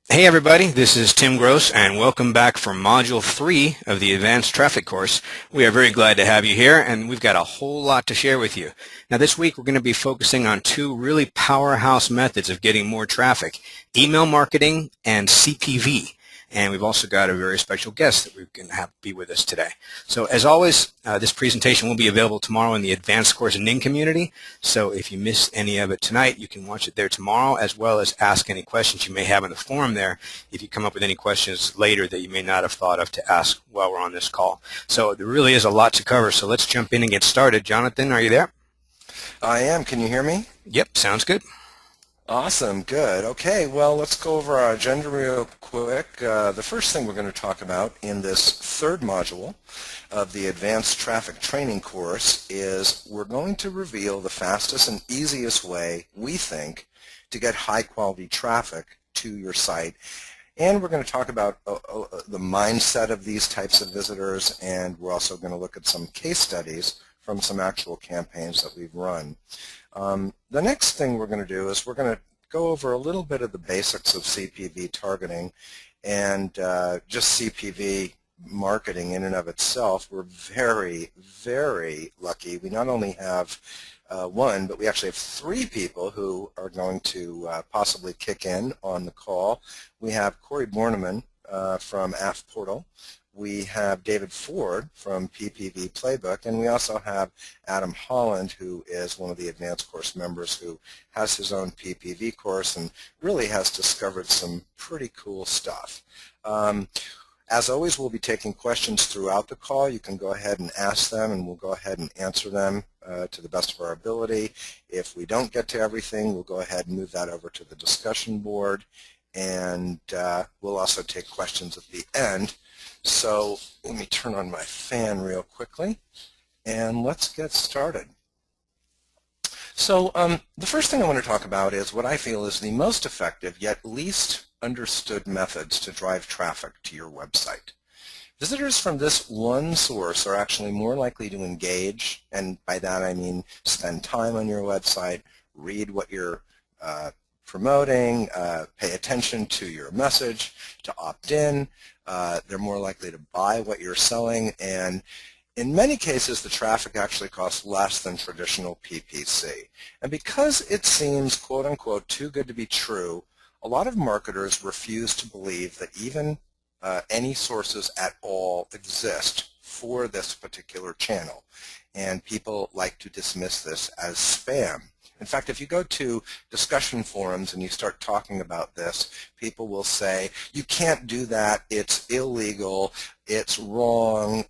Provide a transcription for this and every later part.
Hey everybody, this is Tim Gross and welcome back for Module 3 of the Advanced Traffic course. We are very glad to have you here and we've got a whole lot to share with you. Now this week we're going to be focusing on two really powerhouse methods of getting more traffic, email marketing and CPV. And we've also got a very special guest that we're going to have be with us today. So as always, this presentation will be available tomorrow in the Advanced Course Ning community. So if you missed any of it tonight, you can watch it there tomorrow, as well as ask any questions you may have in the forum there if you come up with any questions later that you may not have thought of to ask while we're on this call. So there really is a lot to cover, so let's jump in and get started. Jonathan, are you there? I am. Can you hear me? Yep, sounds good. Awesome. Good. Okay, well, let's go over our agenda real quick. The first thing we're going to talk about in this third module of the Advanced Traffic Training course is we're going to reveal the fastest and easiest way, we think, to get high-quality traffic to your site. And we're going to talk about the mindset of these types of visitors, and we're also going to look at some case studies from some actual campaigns that we've run. The next thing we're going to do is we're going to go over a little bit of the basics of CPV targeting and just CPV marketing in and of itself. We're very, very lucky. We not only have one, but we actually have three people who are going to possibly kick in on the call. We have Corey Borneman from AF Portal. We have David Ford from PPV Playbook, and we also have Adam Holland, who is one of the advanced course members who has his own PPV course and really has discovered some pretty cool stuff. As always, we'll be taking questions throughout the call. You can go ahead and ask them, and we'll go ahead and answer them to the best of our ability. If we don't get to everything, we'll go ahead and move that over to the discussion board, and we'll also take questions at the end. So let me turn on my fan real quickly, and let's get started. So the first thing I want to talk about is what I feel is the most effective yet least understood methods to drive traffic to your website. Visitors from this one source are actually more likely to engage, and by that I mean spend time on your website, read what you're promoting, pay attention to your message, to opt in. They're more likely to buy what you're selling, and in many cases the traffic actually costs less than traditional PPC. And because it seems quote-unquote too good to be true, a lot of marketers refuse to believe that even any sources at all exist for this particular channel, and people like to dismiss this as spam. In fact, if you go to discussion forums and you start talking about this, people will say, you can't do that, it's illegal, it's wrong,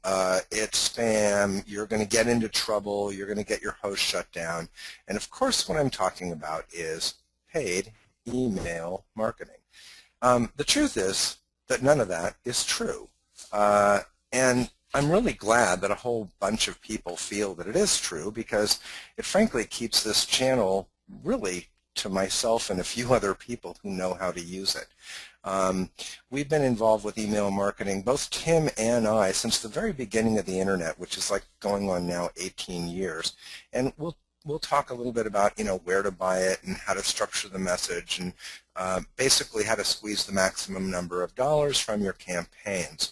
it's spam, you're going to get into trouble, you're going to get your host shut down. And of course what I'm talking about is paid email marketing. The truth is that none of that is true. And I'm really glad that a whole bunch of people feel that it is true, because it frankly keeps this channel really to myself and a few other people who know how to use it. We've been involved with email marketing, both Tim and I, since the very beginning of the internet, which is like going on now 18 years. And we'll talk a little bit about, where to buy it and how to structure the message and basically how to squeeze the maximum number of dollars from your campaigns.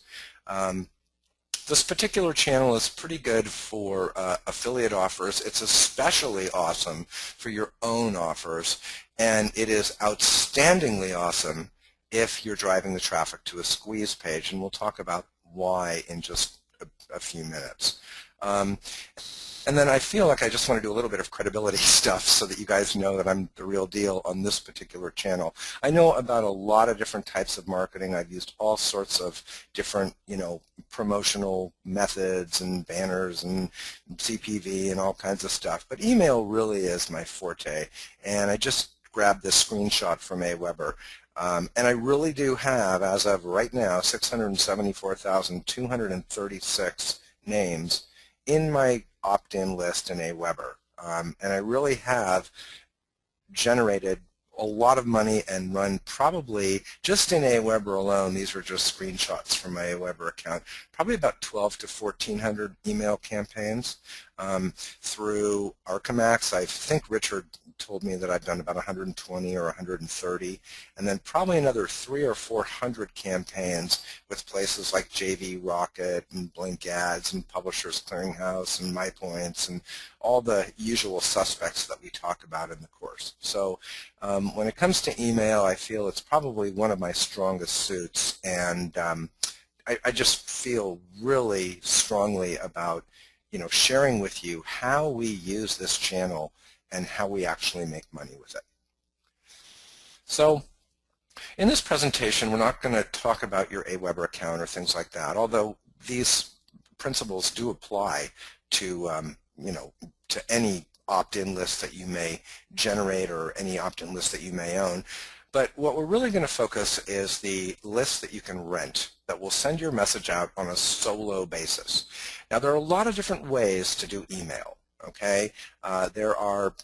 This particular channel is pretty good for affiliate offers. It's especially awesome for your own offers, and it is outstandingly awesome if you're driving the traffic to a squeeze page, and we'll talk about why in just a few minutes. And then I feel like I just want to do a little bit of credibility stuff so that you guys know that I'm the real deal on this particular channel. I know about a lot of different types of marketing. I've used all sorts of different, promotional methods and banners and CPV and all kinds of stuff. But email really is my forte. And I just grabbed this screenshot from Aweber. And I really do have, as of right now, 674,236 names in my opt-in list in Aweber. And I really have generated a lot of money and run probably, just in Aweber alone, these were just screenshots from my Aweber account, probably about 12 to 1,400 email campaigns. Through Archimax, I think Richard told me that I've done about 120 or 130, and then probably another 300 or 400 campaigns with places like JV Rocket and Blink Ads and Publishers Clearinghouse and MyPoints and all the usual suspects that we talk about in the course. So when it comes to email, I feel it's probably one of my strongest suits, and I just feel really strongly about sharing with you how we use this channel and how we actually make money with it. So in this presentation, we're not going to talk about your Aweber account or things like that, although these principles do apply to to any opt-in list that you may generate or any opt-in list that you may own. But what we're really going to focus is the list that you can rent that will send your message out on a solo basis. Now, there are a lot of different ways to do email. Okay,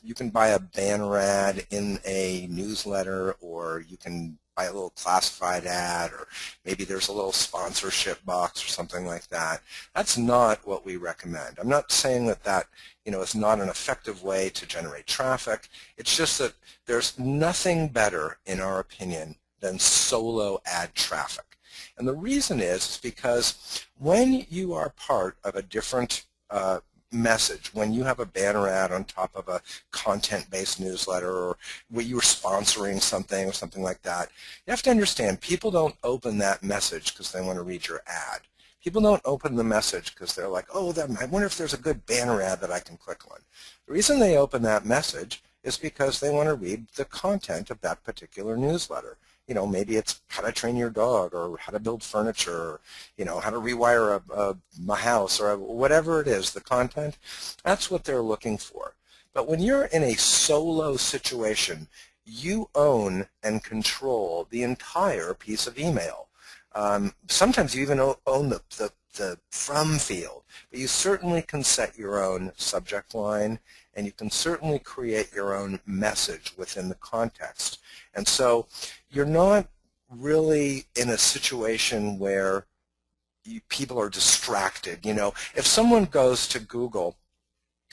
you can buy a banner ad in a newsletter, or you can buy a little classified ad, or maybe there's a little sponsorship box or something like that. That's not what we recommend. I'm not saying that is not an effective way to generate traffic. It's just that there's nothing better, in our opinion, than solo ad traffic. And the reason is because when you are part of a different message, when you have a banner ad on top of a content-based newsletter, or when you're sponsoring something or something like that, you have to understand people don't open that message because they want to read your ad. People don't open the message because they're like, oh, I wonder if there's a good banner ad that I can click on. The reason they open that message is because they want to read the content of that particular newsletter. Maybe it's how to train your dog, or how to build furniture, or how to rewire a house, or whatever it is, the content. That's what they're looking for. But when you're in a solo situation, you own and control the entire piece of email. Sometimes you even own the from field, but you certainly can set your own subject line, and you can certainly create your own message within the context. And so you're not really in a situation where people are distracted. If someone goes to Google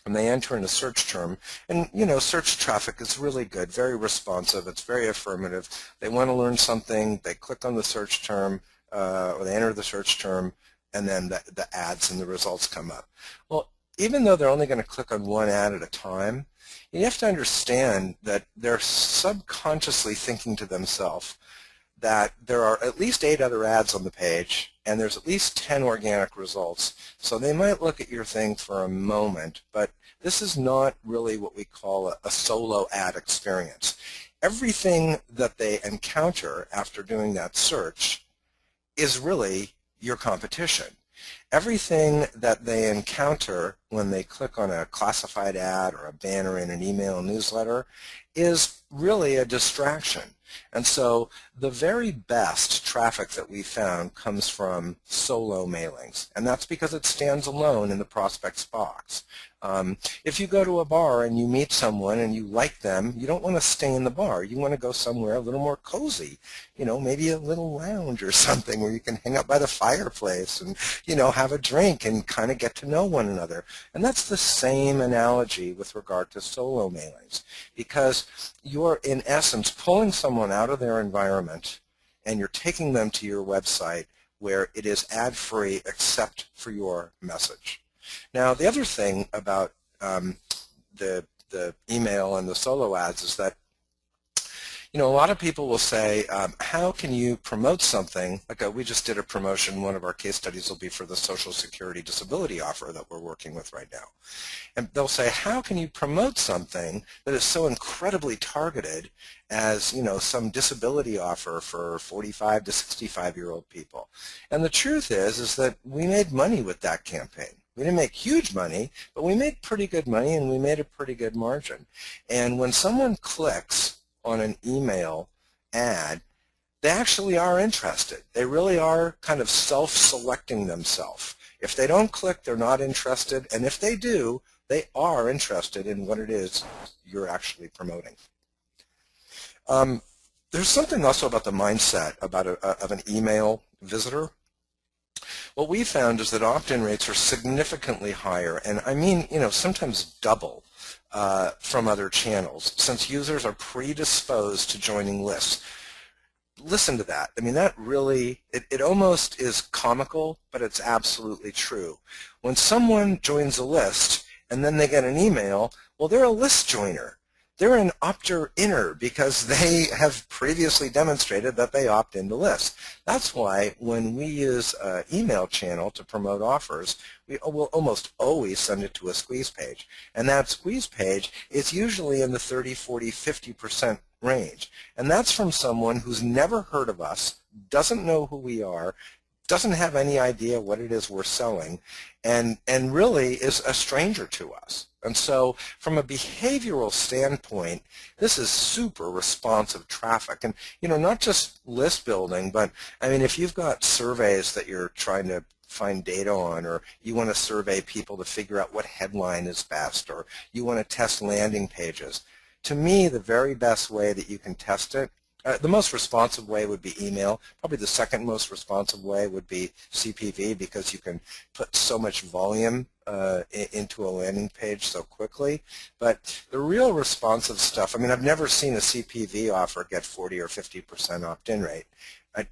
and they enter in a search term, and search traffic is really good, very responsive, it's very affirmative. They want to learn something, they click on the search term, or they enter the search term, and then the ads and the results come up. Well, even though they're only going to click on one ad at a time, you have to understand that they're subconsciously thinking to themselves that there are at least 8 other ads on the page, and there's at least 10 organic results. So they might look at your thing for a moment, but this is not really what we call a solo ad experience. Everything that they encounter after doing that search is really your competition. Everything that they encounter when they click on a classified ad or a banner in an email newsletter is really a distraction. And so the very best traffic that we found comes from solo mailings, and that's because it stands alone in the prospects box. If you go to a bar and you meet someone and you like them, you don't want to stay in the bar. You want to go somewhere a little more cozy, maybe a little lounge or something where you can hang out by the fireplace and, have a drink and kind of get to know one another. And that's the same analogy with regard to solo mailings, because you're, in essence, pulling someone out of their environment and you're taking them to your website where it is ad-free except for your message. Now, the other thing about the email and the solo ads is that, a lot of people will say, how can you promote something? Like we just did a promotion. One of our case studies will be for the Social Security disability offer that we're working with right now. And they'll say, how can you promote something that is so incredibly targeted as, some disability offer for 45 to 65-year-old people? And the truth is that we made money with that campaign. We didn't make huge money, but we made pretty good money, and we made a pretty good margin. And when someone clicks on an email ad, they actually are interested. They really are kind of self-selecting themselves. If they don't click, they're not interested, and if they do, they are interested in what it is you're actually promoting. There's something also about the mindset of an email visitor. what we found is that opt-in rates are significantly higher, and I mean, sometimes double from other channels, since users are predisposed to joining lists. Listen to that. I mean, that really, it almost is comical, but it's absolutely true. When someone joins a list and then they get an email, well, they're a list joiner. They're an opter-inner because they have previously demonstrated that they opt into lists. That's why when we use an email channel to promote offers, we will almost always send it to a squeeze page. And that squeeze page is usually in the 30, 40, 50% range. And that's from someone who's never heard of us, doesn't know who we are, doesn't have any idea what it is we're selling, and really is a stranger to us. And so from a behavioral standpoint, this is super responsive traffic. And, not just list building, but, I mean, if you've got surveys that you're trying to find data on, or you want to survey people to figure out what headline is best, or you want to test landing pages, to me, the very best way that you can test it, the most responsive way would be email. Probably the second most responsive way would be CPV, because you can put so much volume into a landing page so quickly. But the real responsive stuff, I mean, I've never seen a CPV offer get 40 or 50% opt-in rate.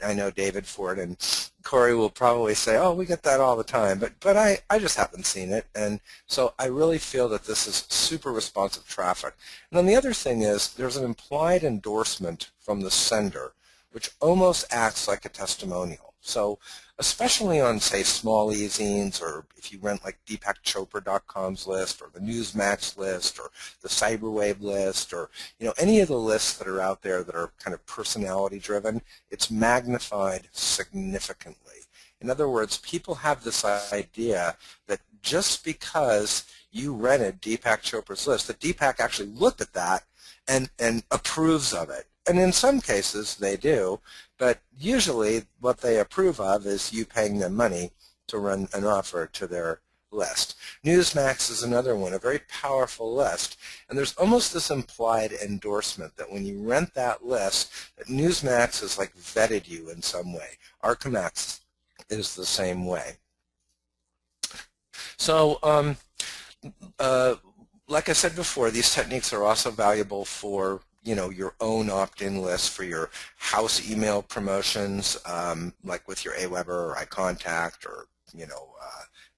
I know David Ford and Corey will probably say, oh, we get that all the time, but I just haven't seen it. And so I really feel that this is super responsive traffic. And then the other thing is there's an implied endorsement from the sender, which almost acts like a testimonial. So especially on, say, small e-zines, or if you rent like DeepakChopra.com's list, or the Newsmax list, or the Cyberwave list, or any of the lists that are out there that are kind of personality driven, it's magnified significantly. In other words, people have this idea that just because you rented Deepak Chopra's list, that Deepak actually looked at that and approves of it. And in some cases they do, but usually what they approve of is you paying them money to run an offer to their list. Newsmax is another one, a very powerful list, and there's almost this implied endorsement that when you rent that list, that Newsmax has like vetted you in some way. Archemax is the same way. So like I said before, these techniques are also valuable for your own opt-in list, for your house email promotions, like with your Aweber or iContact, or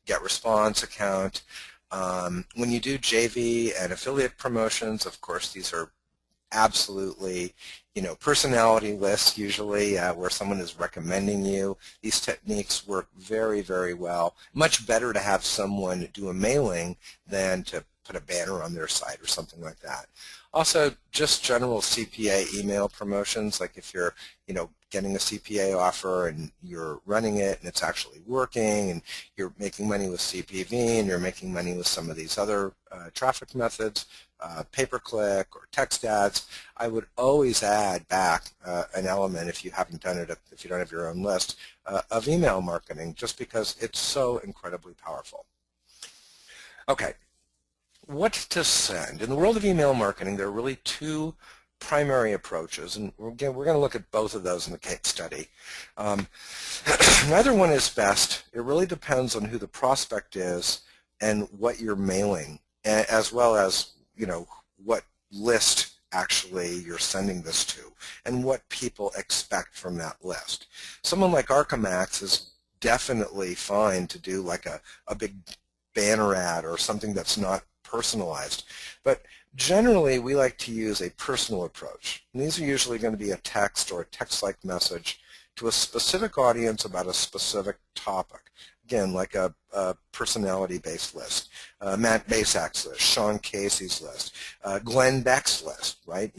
GetResponse account. When you do JV and affiliate promotions, of course, these are absolutely personality lists usually, where someone is recommending you. These techniques work very, very well. Much better to have someone do a mailing than to put a banner on their site or something like that. Also, just general CPA email promotions, like if you're, getting a CPA offer and you're running it and it's actually working, and you're making money with CPV and you're making money with some of these other traffic methods, pay-per-click or text ads, I would always add back an element, if you haven't done it, if you don't have your own list, of email marketing, just because it's so incredibly powerful. Okay. What to send? In the world of email marketing, there are really two primary approaches, and we're going to look at both of those in the case study. Neither one is best. It really depends on who the prospect is and what you're mailing, as well as what list actually you're sending this to and what people expect from that list. Someone like Archemax is definitely fine to do like a big banner ad or something that's not personalized. But generally, we like to use a personal approach. And these are usually going to be a text or a text-like message to a specific audience about a specific topic. Again, like a personality-based list, Matt Basak's list, Sean Casey's list, Glenn Beck's list, right?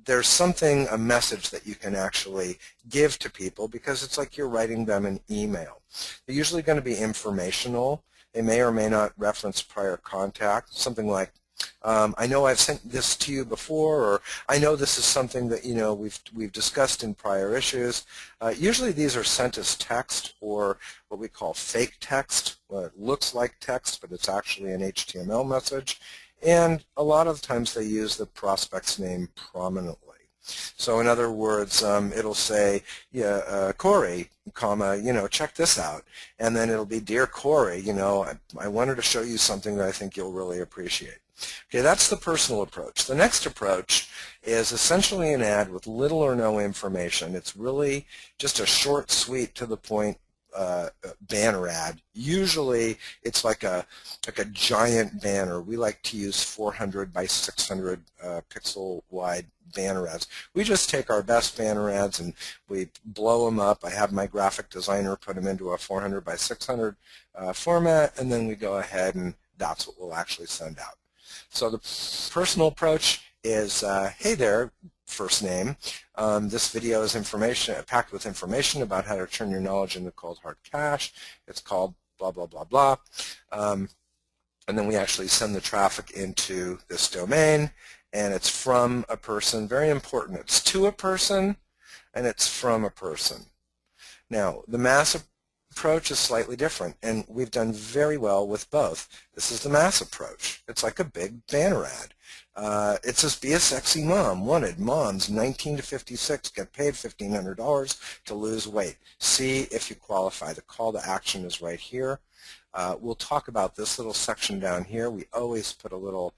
There's something, a message that you can actually give to people, because it's like you're writing them an email. They're usually going to be informational. They may or may not reference prior contact, something like, I know I've sent this to you before, or I know this is something that we've discussed in prior issues. Usually these are sent as text, or what we call fake text. It looks like text, but it's actually an HTML message. And a lot of times they use the prospect's name prominently. So in other words, it'll say, yeah, Corey, comma, check this out. And then it'll be, dear Corey, I wanted to show you something that I think you'll really appreciate. Okay, that's the personal approach. The next approach is essentially an ad with little or no information. It's really just a short, sweet, to the point banner ad. Usually it's like a giant banner. We like to use 400 by 600 pixel wide banner ads. We just take our best banner ads and we blow them up. I have my graphic designer put them into a 400 by 600 format, and then we go ahead and that's what we'll actually send out. So the personal approach is, hey there, first name. This video is packed with information about how to turn your knowledge into cold hard cash. It's called blah, blah, blah, blah. And then we actually send the traffic into this domain, and it's from a person. Very important. It's to a person, and it's from a person. Now, the mass approach is slightly different, and we've done very well with both. This is the mass approach. It's like a big banner ad. It says, be a sexy mom. Wanted, moms 19 to 56 get paid $1,500 to lose weight. See if you qualify. The call to action is right here. We'll talk about this little section down here. We always put a little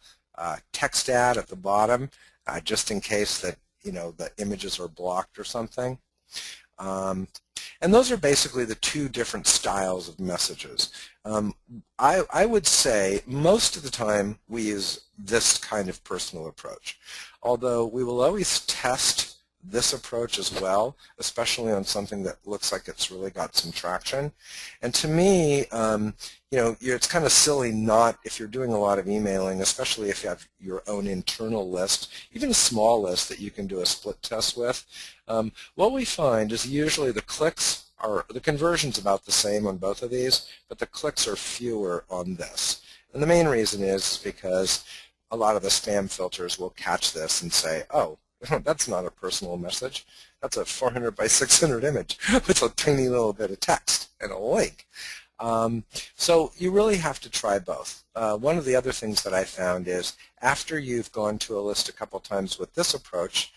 text ad at the bottom just in case that the images are blocked or something. And those are basically the two different styles of messages. I would say most of the time we use this kind of personal approach, although we will always test this approach as well, especially on something that looks like it's really got some traction. And to me, it's kind of silly not, if you're doing a lot of emailing, especially if you have your own internal list, even a small list that you can do a split test with. What we find is usually the conversion's about the same on both of these, but the clicks are fewer on this. And the main reason is because a lot of the spam filters will catch this and say, oh, that's not a personal message. That's a 400 by 600 image with a tiny little bit of text and a link. So you really have to try both. One of the other things that I found is after you've gone to a list a couple times with this approach,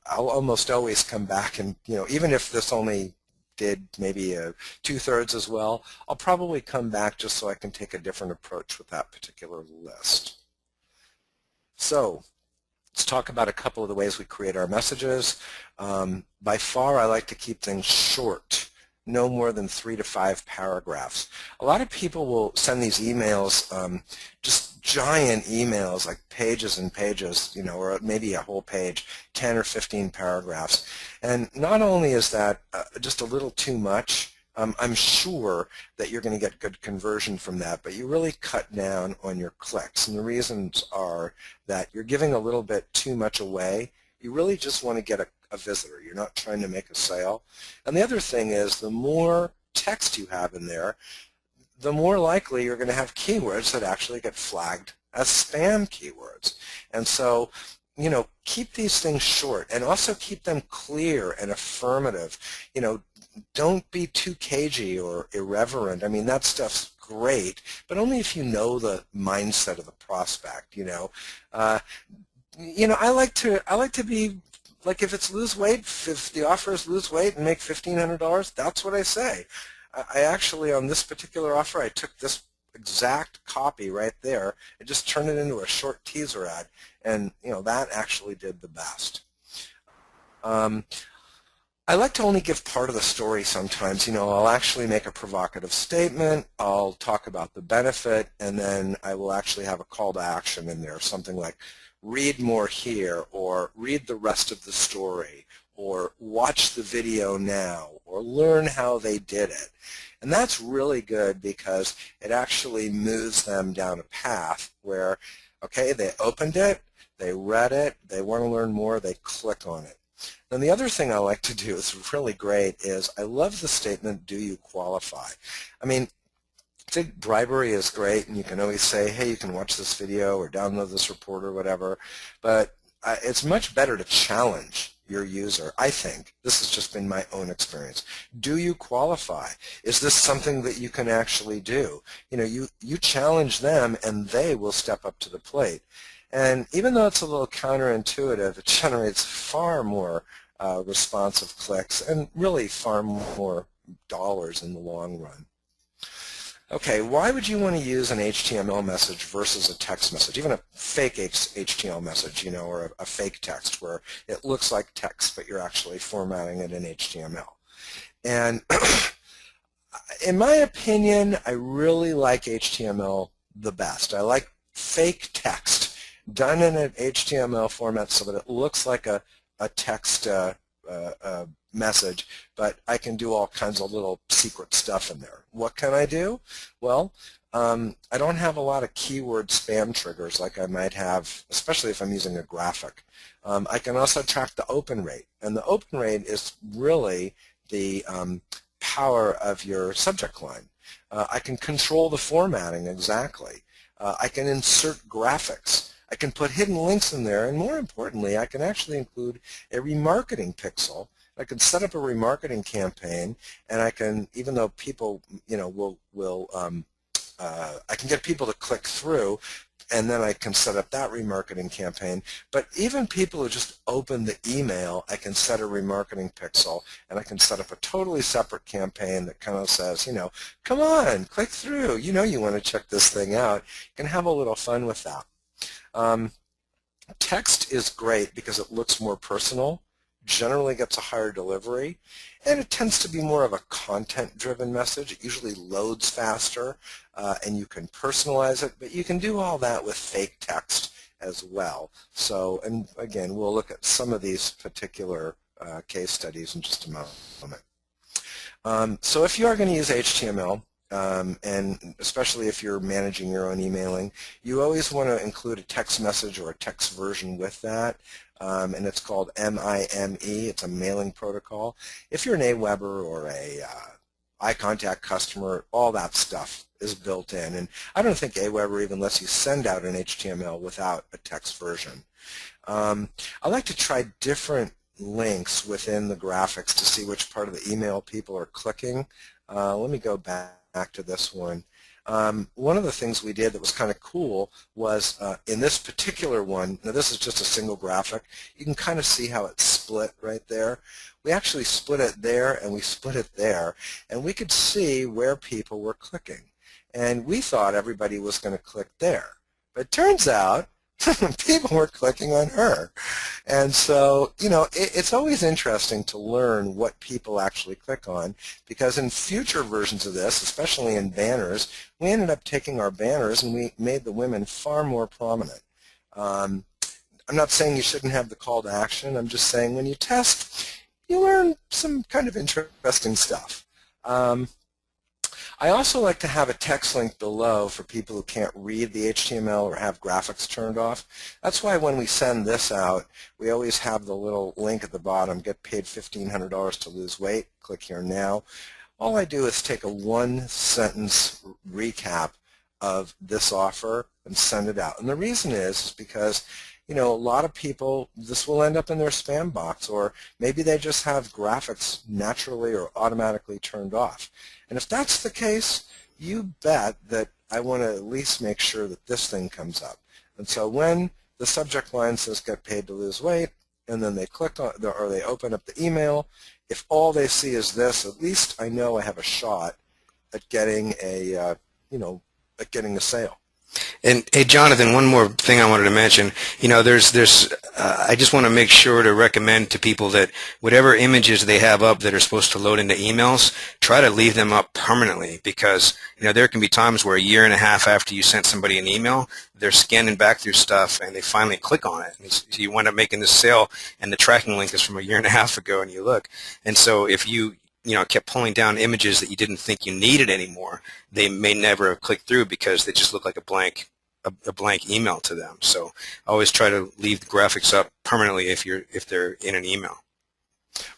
I'll almost always come back and, even if this only did maybe 2/3 as well, I'll probably come back just so I can take a different approach with that particular list. So let's talk about a couple of the ways we create our messages. By far, I like to keep things short, no more than 3 to 5 paragraphs. A lot of people will send these emails, just giant emails, like pages and pages, or maybe a whole page, 10 or 15 paragraphs. And not only is that just a little too much, I'm sure that you're going to get good conversion from that, but you really cut down on your clicks. And the reasons are that you're giving a little bit too much away. You really just want to get a visitor. You're not trying to make a sale. And the other thing is the more text you have in there, the more likely you're going to have keywords that actually get flagged as spam keywords. And so, keep these things short and also keep them clear and affirmative. Don't be too cagey or irreverent. I mean, that stuff's great, but only if you know the mindset of the prospect. I like to be like, if it's lose weight, if the offer is lose weight and make $1,500, that's what I say. I actually, on this particular offer, I took this exact copy right there and just turned it into a short teaser ad, and that actually did the best. I like to only give part of the story sometimes. I'll actually make a provocative statement, I'll talk about the benefit, and then I will actually have a call to action in there, something like read more here, or read the rest of the story, or watch the video now, or learn how they did it. And that's really good because it actually moves them down a path where, okay, they opened it, they read it, they want to learn more, they click on it. And the other thing I like to do is really great is I love the statement, do you qualify? I mean, I think bribery is great, and you can always say, hey, you can watch this video or download this report or whatever, but it's much better to challenge your user, I think. This has just been my own experience. Do you qualify? Is this something that you can actually do? You challenge them, and they will step up to the plate. And even though it's a little counterintuitive, it generates far more responsive clicks and really far more dollars in the long run. Okay, why would you want to use an HTML message versus a text message, even a fake HTML message, you know, or a fake text where it looks like text but you're actually formatting it in HTML? And in my opinion, I really like HTML the best. I like fake text done in an HTML format so that it looks like a text message, but I can do all kinds of little secret stuff in there. What can I do? Well, I don't have a lot of keyword spam triggers like I might have, especially if I'm using a graphic. I can also track the open rate, and the open rate is really the power of your subject line. I can control the formatting exactly. I can insert graphics. I can put hidden links in there, and more importantly, I can actually include a remarketing pixel. I can set up a remarketing campaign, and I can, even though people, you know, I can get people to click through, and then I can set up that remarketing campaign. But even people who just open the email, I can set a remarketing pixel, and I can set up a totally separate campaign that kind of says, you know, come on, click through. You know you want to check this thing out. You can have a little fun with that. Text is great because it looks more personal, generally gets a higher delivery, and it tends to be more of a content-driven message. It usually loads faster, and you can personalize it, but you can do all that with fake text as well. So, and again, we'll look at some of these particular case studies in just a moment. So if you are going to use HTML, and especially if you're managing your own emailing, you always want to include a text message or a text version with that, and it's called MIME. It's a mailing protocol. If you're an AWeber or a iContact customer, all that stuff is built in, and I don't think AWeber even lets you send out an HTML without a text version. I like to try different links within the graphics to see which part of the email people are clicking. Let me go back to this one. One of the things we did that was kind of cool was in this particular one, now this is just a single graphic, you can kind of see how it's split right there. We actually split it there and we split it there, and we could see where people were clicking. And we thought everybody was going to click there. But it turns out people were clicking on her. And so, you know, it's always interesting to learn what people actually click on, because in future versions of this, especially in banners, we ended up taking our banners and we made the women far more prominent. I'm not saying you shouldn't have the call to action. I'm just saying when you test, you learn some kind of interesting stuff. I also like to have a text link below for people who can't read the HTML or have graphics turned off. That's why when we send this out, we always have the little link at the bottom, get paid $1,500 to lose weight, click here now. All I do is take a one-sentence recap of this offer and send it out. And the reason is because, you know, a lot of people, this will end up in their spam box, or maybe they just have graphics naturally or automatically turned off. And if that's the case, you bet that I want to at least make sure that this thing comes up. And so when the subject line says get paid to lose weight, and then they click on, or they open up the email, if all they see is this, at least I know I have a shot at getting a, you know, at getting a sale. And hey, Jonathan, one more thing I wanted to mention. You know, I just want to make sure to recommend to people that whatever images they have up that are supposed to load into emails, try to leave them up permanently, because, you know, there can be times where a year and a half after you sent somebody an email, they're scanning back through stuff and they finally click on it. And so you wind up making this sale, and the tracking link is from a year and a half ago, and you look. And so if you kept pulling down images that you didn't think you needed anymore, they may never have clicked through because they just look like a blank email to them. So always try to leave the graphics up permanently if they're in an email.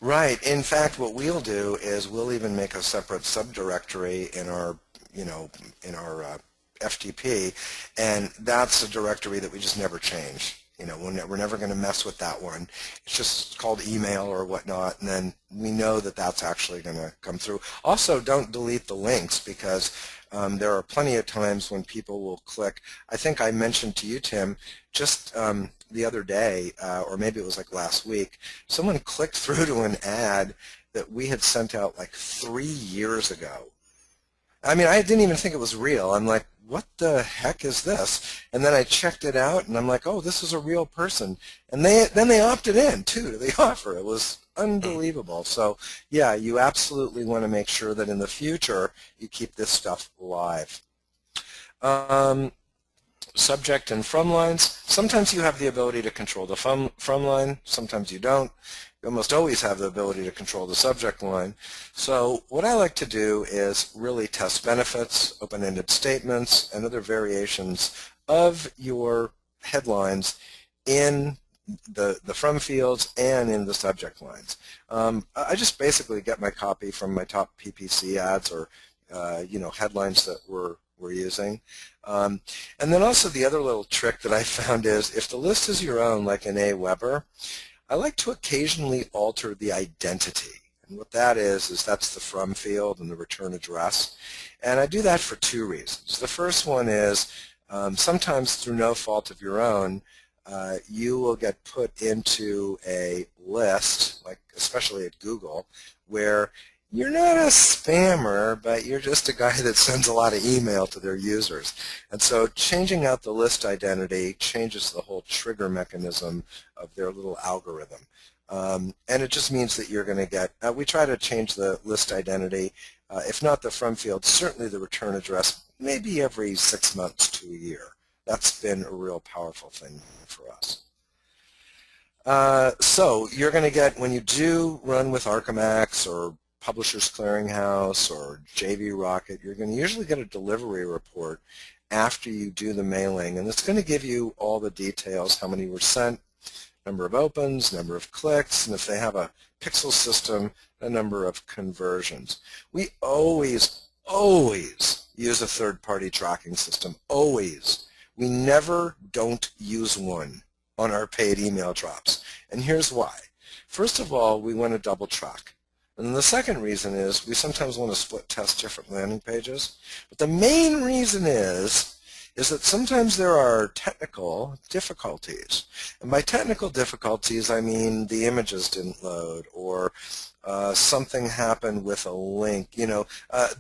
Right. In fact, what we'll do is we'll even make a separate subdirectory in our, in our FTP, and that's a directory that we just never change. You know, we're never going to mess with that one. It's just called email or whatnot, and then we know that that's actually going to come through. Also, don't delete the links, because there are plenty of times when people will click. I think I mentioned to you, Tim, just the other day, or maybe it was like last week, someone clicked through to an ad that we had sent out like 3 years ago. I mean, I didn't even think it was real. I'm like, what the heck is this? And then I checked it out, and I'm like, oh, this is a real person. And then they opted in, too, to the offer. It was unbelievable. So, yeah, you absolutely want to make sure that in the future you keep this stuff live. Subject and from lines. Sometimes you have the ability to control the from line. Sometimes you don't. You almost always have the ability to control the subject line. So what I like to do is really test benefits, open-ended statements, and other variations of your headlines in the from fields and in the subject lines. I just basically get my copy from my top PPC ads, or headlines that we're using. And then also the other little trick that I found is, if the list is your own, like in Aweber, I like to occasionally alter the identity. And what that is that's the from field and the return address. And I do that for 2 reasons. The first one is, sometimes through no fault of your own, you will get put into a list, like especially at Google, where you're not a spammer, but you're just a guy that sends a lot of email to their users. And so changing out the list identity changes the whole trigger mechanism of their little algorithm. And it just means that you're going to get, we try to change the list identity, if not the from field, certainly the return address, maybe every 6 months to a year. That's been a real powerful thing for us. So you're going to get, when you do run with Archemax or Publishers Clearinghouse or JV Rocket, you're going to usually get a delivery report after you do the mailing, and it's going to give you all the details: how many were sent, number of opens, number of clicks, and if they have a pixel system, the number of conversions. We always use a third-party tracking system, always. We never don't use one on our paid email drops, and here's why. First of all, we want to double track. And the second reason is we sometimes want to split test different landing pages. But the main reason is that sometimes there are technical difficulties. And by technical difficulties, I mean the images didn't load, or something happened with a link.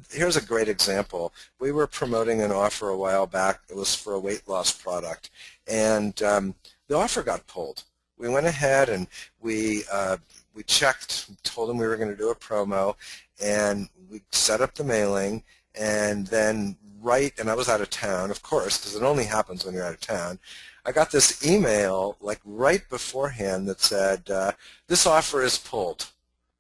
Here's a great example. We were promoting an offer a while back. It was for a weight loss product. And the offer got pulled. We went ahead and we checked, told them we were going to do a promo, and we set up the mailing, and then and I was out of town, of course, because it only happens when you're out of town. I got this email like right beforehand that said, this offer is pulled,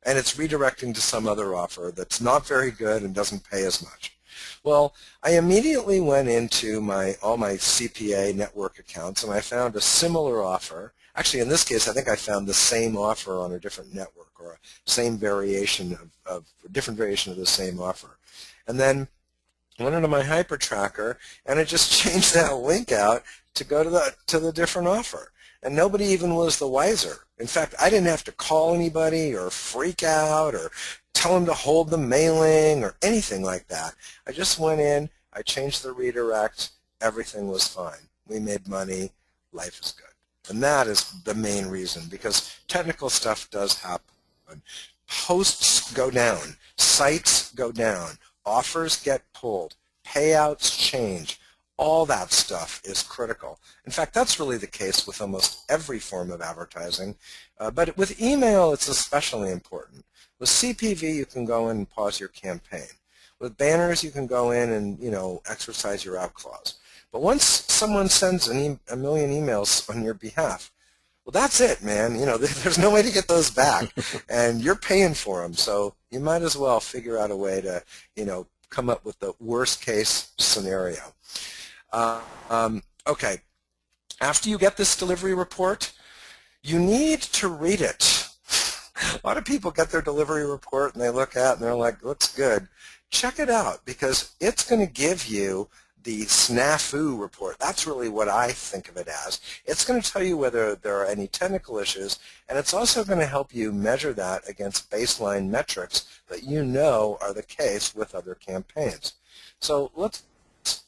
and it's redirecting to some other offer that's not very good and doesn't pay as much. Well, I immediately went into all my CPA network accounts, and I found a similar offer. Actually, in this case, I think I found the same offer on a different network, or a same variation a different variation of the same offer. And then I went into my HyperTracker, and I just changed that link out to go to the different offer. And nobody even was the wiser. In fact, I didn't have to call anybody or freak out or tell them to hold the mailing or anything like that. I just went in, I changed the redirect, everything was fine. We made money, life is good. And that is the main reason, because technical stuff does happen. Posts go down, sites go down, offers get pulled, payouts change. All that stuff is critical. In fact, that's really the case with almost every form of advertising. But with email, it's especially important. With CPV, you can go in and pause your campaign. With banners, you can go in and, exercise your out clause. But once someone sends a million emails on your behalf, well, that's it, man. There's no way to get those back, and you're paying for them. So you might as well figure out a way to, come up with the worst case scenario. Okay. After you get this delivery report, you need to read it. A lot of people get their delivery report and they look at it and they're like, looks good. Check it out, because it's going to give you the snafu report. That's really what I think of it as. It's going to tell you whether there are any technical issues, and it's also going to help you measure that against baseline metrics that you know are the case with other campaigns. So let's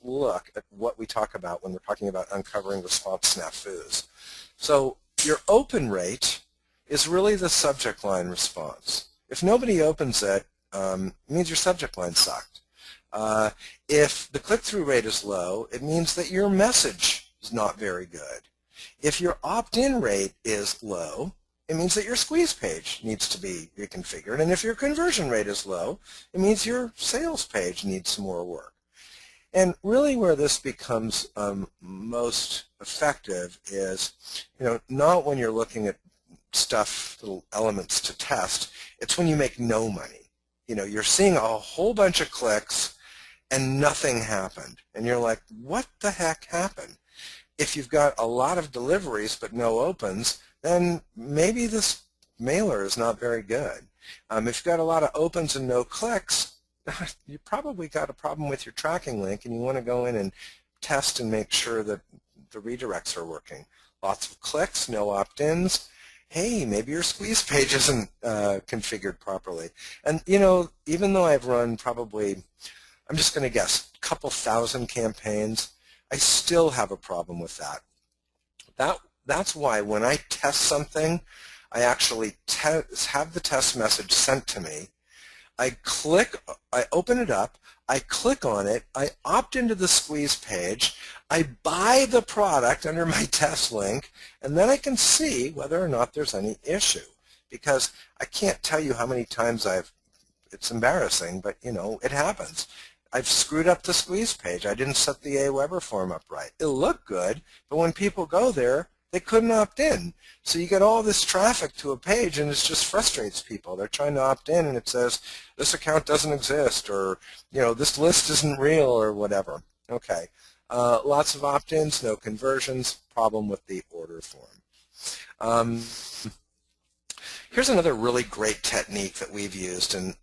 look at what we talk about when we're talking about uncovering response snafus. So your open rate is really the subject line response. If nobody opens it, it means your subject line sucked. If the click-through rate is low, it means that your message is not very good. If your opt-in rate is low, it means that your squeeze page needs to be reconfigured. And if your conversion rate is low, it means your sales page needs some more work. And really where this becomes most effective is, not when you're looking at stuff, little elements to test. It's when you make no money. You're seeing a whole bunch of clicks and nothing happened. And you're like, what the heck happened? If you've got a lot of deliveries but no opens, then maybe this mailer is not very good. If you've got a lot of opens and no clicks, you probably got a problem with your tracking link, and you want to go in and test and make sure that the redirects are working. Lots of clicks, no opt-ins. Hey, maybe your squeeze page isn't configured properly. And even though I've run probably, I'm just going to guess, a couple thousand campaigns, I still have a problem with that. That's why when I test something, I actually have the test message sent to me. I open it up, I click on it, I opt into the squeeze page, I buy the product under my test link, and then I can see whether or not there's any issue. Because I can't tell you how many times it's embarrassing, but it happens. I've screwed up the squeeze page. I didn't set the Aweber form up right. It looked good, but when people go there, they couldn't opt in. So you get all this traffic to a page, and it just frustrates people. They're trying to opt in, and it says, this account doesn't exist, or this list isn't real, or whatever. Okay. Lots of opt-ins, no conversions, problem with the order form. Here's another really great technique that we've used, and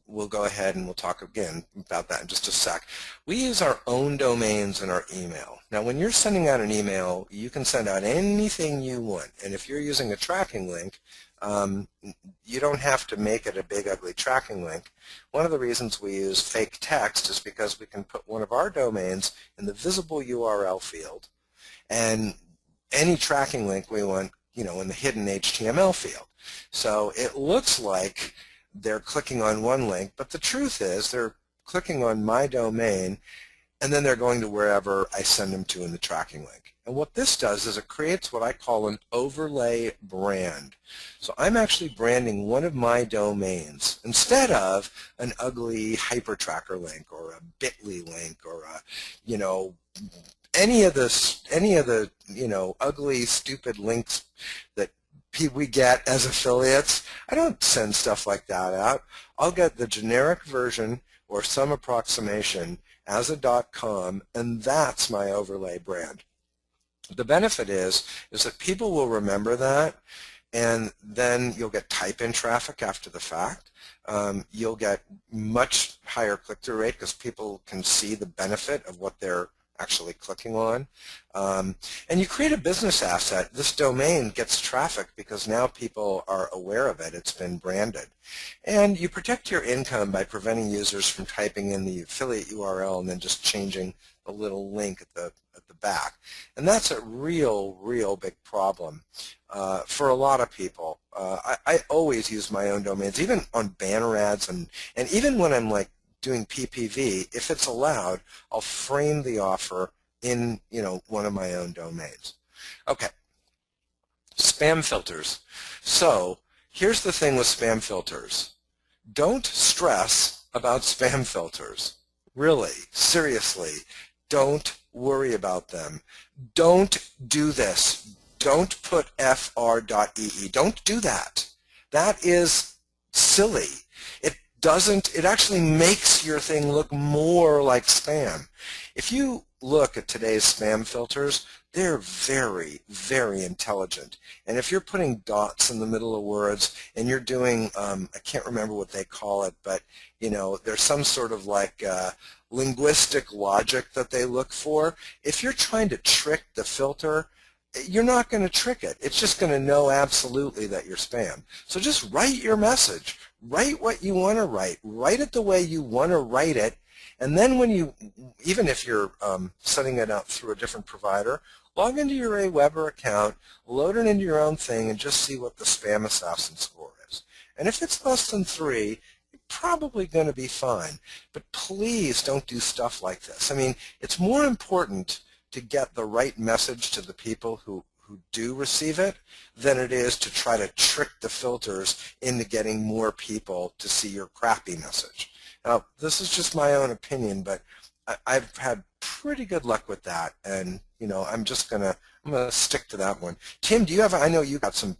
we'll go ahead and we'll talk again about that in just a sec. We use our own domains in our email. Now, when you're sending out an email, you can send out anything you want, and if you're using a tracking link, you don't have to make it a big, ugly tracking link. One of the reasons we use fake text is because we can put one of our domains in the visible URL field, and any tracking link we want, in the hidden HTML field. So it looks like they're clicking on one link, but the truth is they're clicking on my domain, and then they're going to wherever I send them to in the tracking link. And what this does is it creates what I call an overlay brand. So I'm actually branding one of my domains instead of an ugly hypertracker link or a bit.ly link or a, any of the ugly, stupid links that we get as affiliates. I don't send stuff like that out. I'll get the generic version or some approximation as a .com, and that's my overlay brand. The benefit is that people will remember that, and then you'll get type-in traffic after the fact. You'll get much higher click-through rate because people can see the benefit of what they're actually clicking on. And you create a business asset. This domain gets traffic because now people are aware of it. It's been branded. And you protect your income by preventing users from typing in the affiliate URL and then just changing the little link at the back. And that's a real big problem for a lot of people. I always use my own domains, even on banner ads, and even when I'm doing PPV, if it's allowed, I'll frame the offer in one of my own domains. Okay, spam filters. So here's the thing with spam filters. Don't stress about spam filters. Really, seriously, don't worry about them. Don't do this. Don't put fr.ee. Don't do that. That is silly. It actually makes your thing look more like spam. If you look at today's spam filters, they're very, very intelligent. And if you're putting dots in the middle of words and you're doing, I can't remember what they call it, but there's some sort of like linguistic logic that they look for. If you're trying to trick the filter, you're not going to trick it. It's just going to know absolutely that you're spam. So just write your message. Write what you want to write. Write it the way you want to write it. And then even if you're setting it up through a different provider, log into your AWeber account, load it into your own thing, and just see what the Spam Assassin score is. And if it's less than 3, you're probably going to be fine. But please don't do stuff like this. I mean, it's more important to get the right message to the people who do receive it than it is to try to trick the filters into getting more people to see your crappy message. Now, this is just my own opinion, but I've had pretty good luck with that, and I'm gonna stick to that one. Tim, I know you got some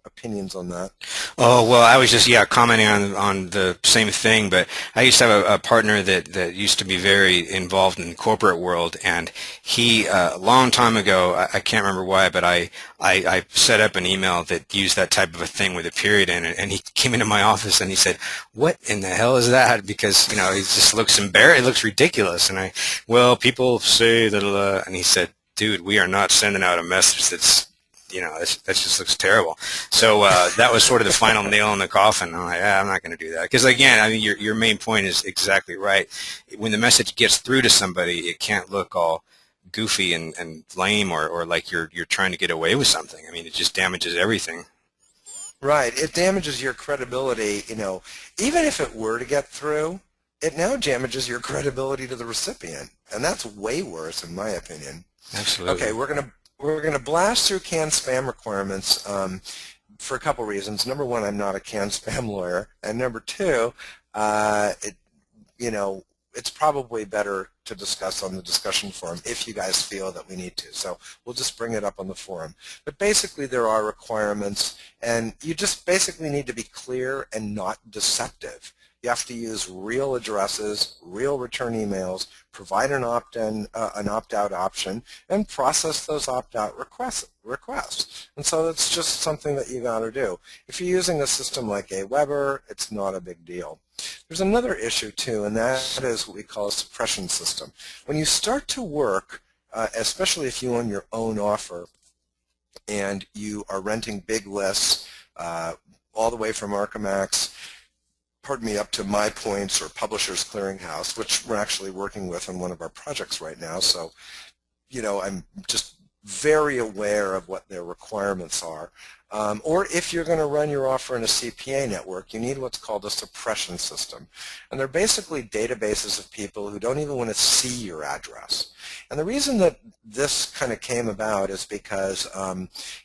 opinions on that. Oh, well, I was just, commenting on the same thing, but I used to have a partner that used to be very involved in the corporate world, and he, a long time ago, I can't remember why, but I set up an email that used that type of a thing with a period in it, and he came into my office and he said, "What in the hell is that?" Because, he just looks embarrassed, it looks ridiculous, and well, people say that, and he said, "Dude, we are not sending out a message that just looks terrible." So that was sort of the final nail in the coffin. I'm like, I'm not going to do that. Because again, I mean, your main point is exactly right. When the message gets through to somebody, it can't look all goofy and lame or like you're trying to get away with something. I mean, it just damages everything. Right. It damages your credibility. Even if it were to get through, it now damages your credibility to the recipient, and that's way worse, in my opinion. Absolutely. Okay, we're gonna blast through canned spam requirements for a couple reasons. Number one, I'm not a canned spam lawyer, and number two, it's probably better to discuss on the discussion forum if you guys feel that we need to. So we'll just bring it up on the forum. But basically, there are requirements, and you just basically need to be clear and not deceptive. You have to use real addresses, real return emails, provide an opt-in, an opt-out option, and process those opt-out requests. And so it's just something that you got to do. If you're using a system like AWeber, it's not a big deal. There's another issue too, and that is what we call a suppression system. When you start to work, especially if you own your own offer, and you are renting big lists all the way from Archemax, up to MyPoints or Publishers Clearinghouse, which we're actually working with on one of our projects right now. So, I'm just very aware of what their requirements are. Or if you're going to run your offer in a CPA network, you need what's called a suppression system. And they're basically databases of people who don't even want to see your address. And the reason that this kind of came about is because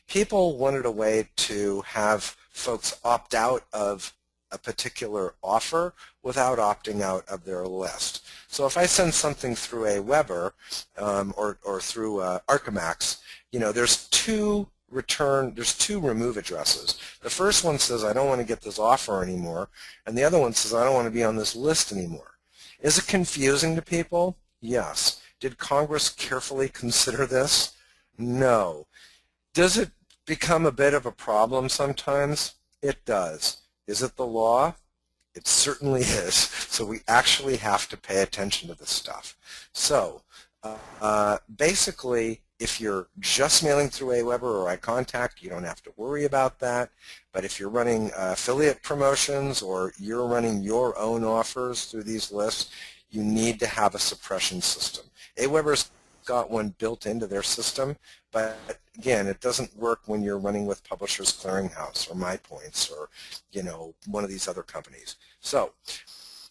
people wanted a way to have folks opt out of a particular offer without opting out of their list. So if I send something through AWeber or through Archemax, there's two remove addresses. The first one says I don't want to get this offer anymore, and the other one says I don't want to be on this list anymore. Is it confusing to people? Yes. Did Congress carefully consider this? No. Does it become a bit of a problem sometimes? It does. Is it the law? It certainly is. So we actually have to pay attention to this stuff. So basically, if you're just mailing through AWeber or iContact, you don't have to worry about that. But if you're running affiliate promotions or you're running your own offers through these lists, you need to have a suppression system. AWeber's got one built into their system, but again, it doesn't work when you're running with Publishers Clearinghouse or MyPoints or one of these other companies. So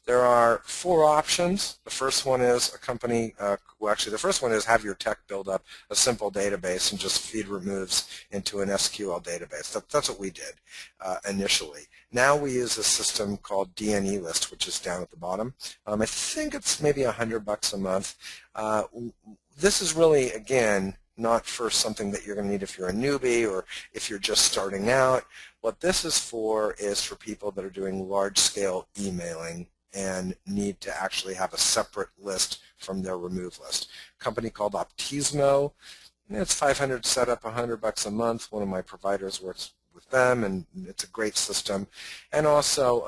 there are 4 options. The first one is the first one is have your tech build up a simple database and just feed removes into an SQL database. That's what we did initially. Now we use a system called DNE List, which is down at the bottom. I think it's maybe $100 a month. This is really, again, not for something that you're going to need if you're a newbie or if you're just starting out. What this is for people that are doing large-scale emailing and need to actually have a separate list from their remove list. A company called Optismo, it's 500 setup, $100 a month. One of my providers works with them, and it's a great system. And also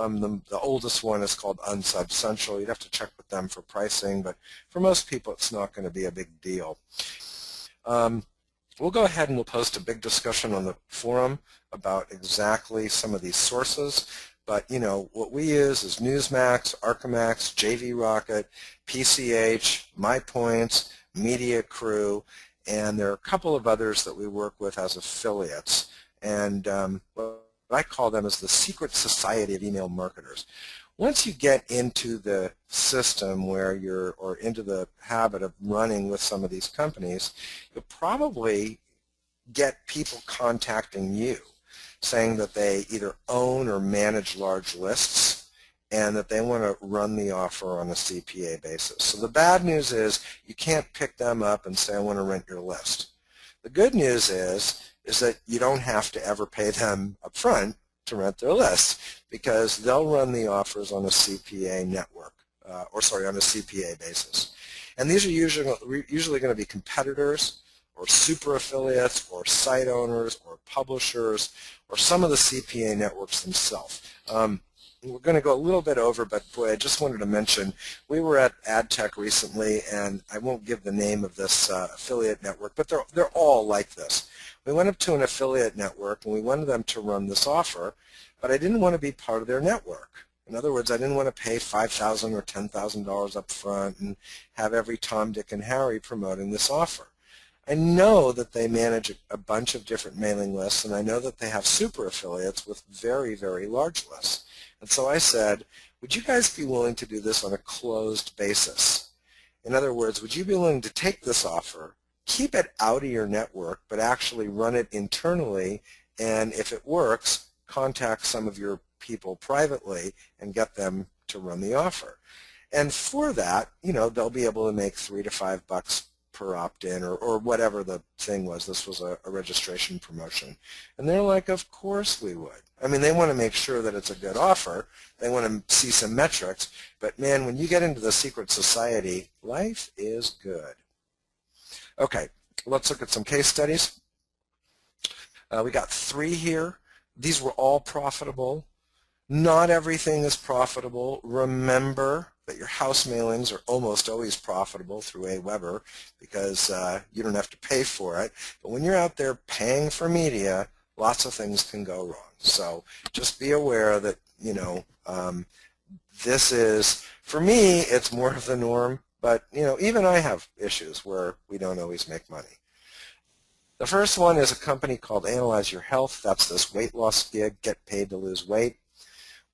the oldest one is called Unsub Central. You'd have to check with them for pricing, but for most people it's not going to be a big deal. We'll go ahead and we'll post a big discussion on the forum about exactly some of these sources. But, you know, what we use is Newsmax, Archemax, JV Rocket, PCH, MyPoints, Media Crew, and there are a couple of others that we work with as affiliates. And what I call them is the secret society of email marketers. Once you get into the system where you're, or into the habit of running with some of these companies, you'll probably get people contacting you saying that they either own or manage large lists and that they want to run the offer on a CPA basis. So the bad news is you can't pick them up and say, I want to rent your list. The good news is that you don't have to ever pay them up front to rent their list, because they'll run the offers on a CPA network, on a CPA basis. And these are usually going to be competitors or super affiliates or site owners or publishers or some of the CPA networks themselves. We're going to go a little bit over, but boy, I just wanted to mention, we were at AdTech recently, and I won't give the name of this affiliate network, but they're all like this. We went up to an affiliate network, and we wanted them to run this offer, but I didn't want to be part of their network. In other words, I didn't want to pay $5,000 or $10,000 up front and have every Tom, Dick, and Harry promoting this offer. I know that they manage a bunch of different mailing lists, and I know that they have super affiliates with very, very large lists. And so I said, would you guys be willing to do this on a closed basis? In other words, would you be willing to take this offer, keep it out of your network, but actually run it internally, and if it works, contact some of your people privately and get them to run the offer? And for that, you know, they'll be able to make $3 to $5 per opt-in, or whatever the thing was. This was a registration promotion. And they're like, of course we would. I mean, they want to make sure that it's a good offer. They want to see some metrics. But man, when you get into the secret society, life is good. Okay, let's look at some case studies. We got 3 here. These were all profitable. Not everything is profitable. Remember that your house mailings are almost always profitable through Aweber, because you don't have to pay for it. But when you're out there paying for media, lots of things can go wrong. So just be aware that, you know, this is, for me, it's more of the norm. But, you know, even I have issues where we don't always make money. The first one is a company called Analyze Your Health. That's this weight loss gig, get paid to lose weight.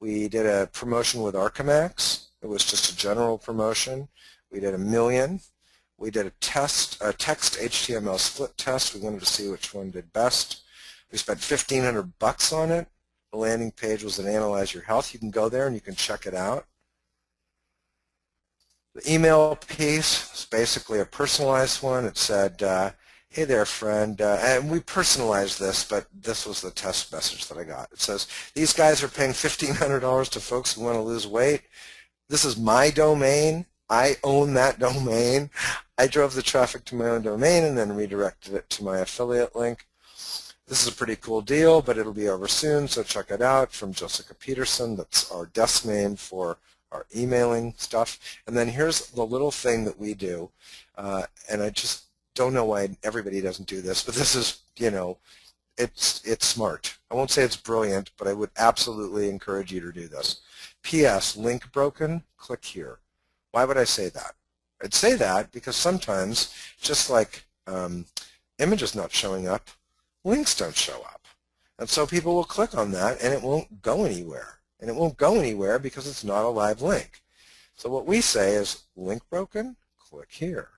We did a promotion with Archemax. It was just a general promotion. We did $1 million. We did a text HTML split test. We wanted to see which one did best. We spent $1,500 on it. The landing page was at Analyze Your Health. You can go there and you can check it out. The email piece is basically a personalized one. It said, hey there, friend, and we personalized this, but this was the test message that I got. It says, these guys are paying $1,500 to folks who want to lose weight. This is my domain. I own that domain. I drove the traffic to my own domain and then redirected it to my affiliate link. This is a pretty cool deal, but it'll be over soon, so check it out. From Jessica Peterson. That's our desk name for our emailing stuff. And then here's the little thing that we do, and I just don't know why everybody doesn't do this, but this is, you know, it's smart. I won't say it's brilliant, but I would absolutely encourage you to do this. P.S. Link broken, click here. Why would I say that? I'd say that because sometimes, just like images not showing up, links don't show up. And so people will click on that and it won't go anywhere. And it won't go anywhere because it's not a live link. So what we say is, link broken, click here.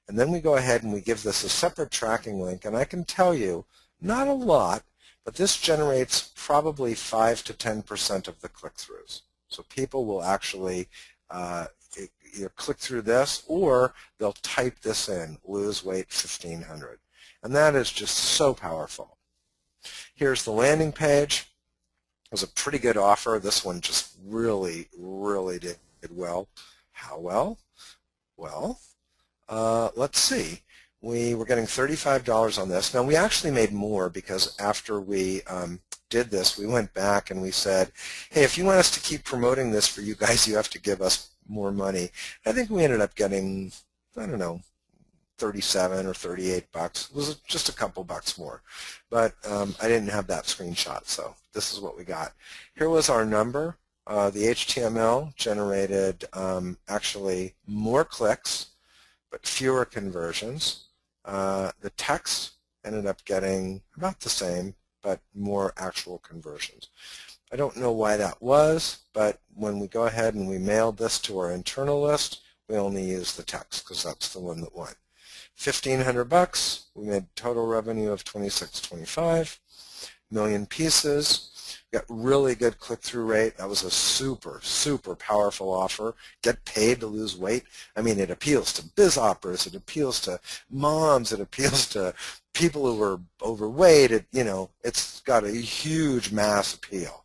And then we go ahead and we give this a separate tracking link, and I can tell you, not a lot, but this generates probably 5 to 10% of the click-throughs. So people will actually either click through this or they'll type this in, lose weight 1,500. And that is just so powerful. Here's the landing page. It was a pretty good offer. This one just really, really did Well, let's see. We were getting $35 on this. Now, we actually made more because after we did this, we went back and we said, hey, if you want us to keep promoting this for you guys, you have to give us more money. I think we ended up getting, I don't know, 37 or 38 bucks. It was just a couple bucks more. But I didn't have that screenshot, so this is what we got. Here was our number. The HTML generated actually more clicks, but fewer conversions. The text ended up getting about the same, but more actual conversions. I don't know why that was, but when we go ahead and we mailed this to our internal list, we only used the text because that's the one that won. 1,500 bucks. We made total revenue of $26.25. Million pieces. Got really good click-through rate. That was a super, super powerful offer. Get paid to lose weight. I mean, it appeals to biz operas. It appeals to moms. It appeals to people who are overweight. It's got a huge mass appeal.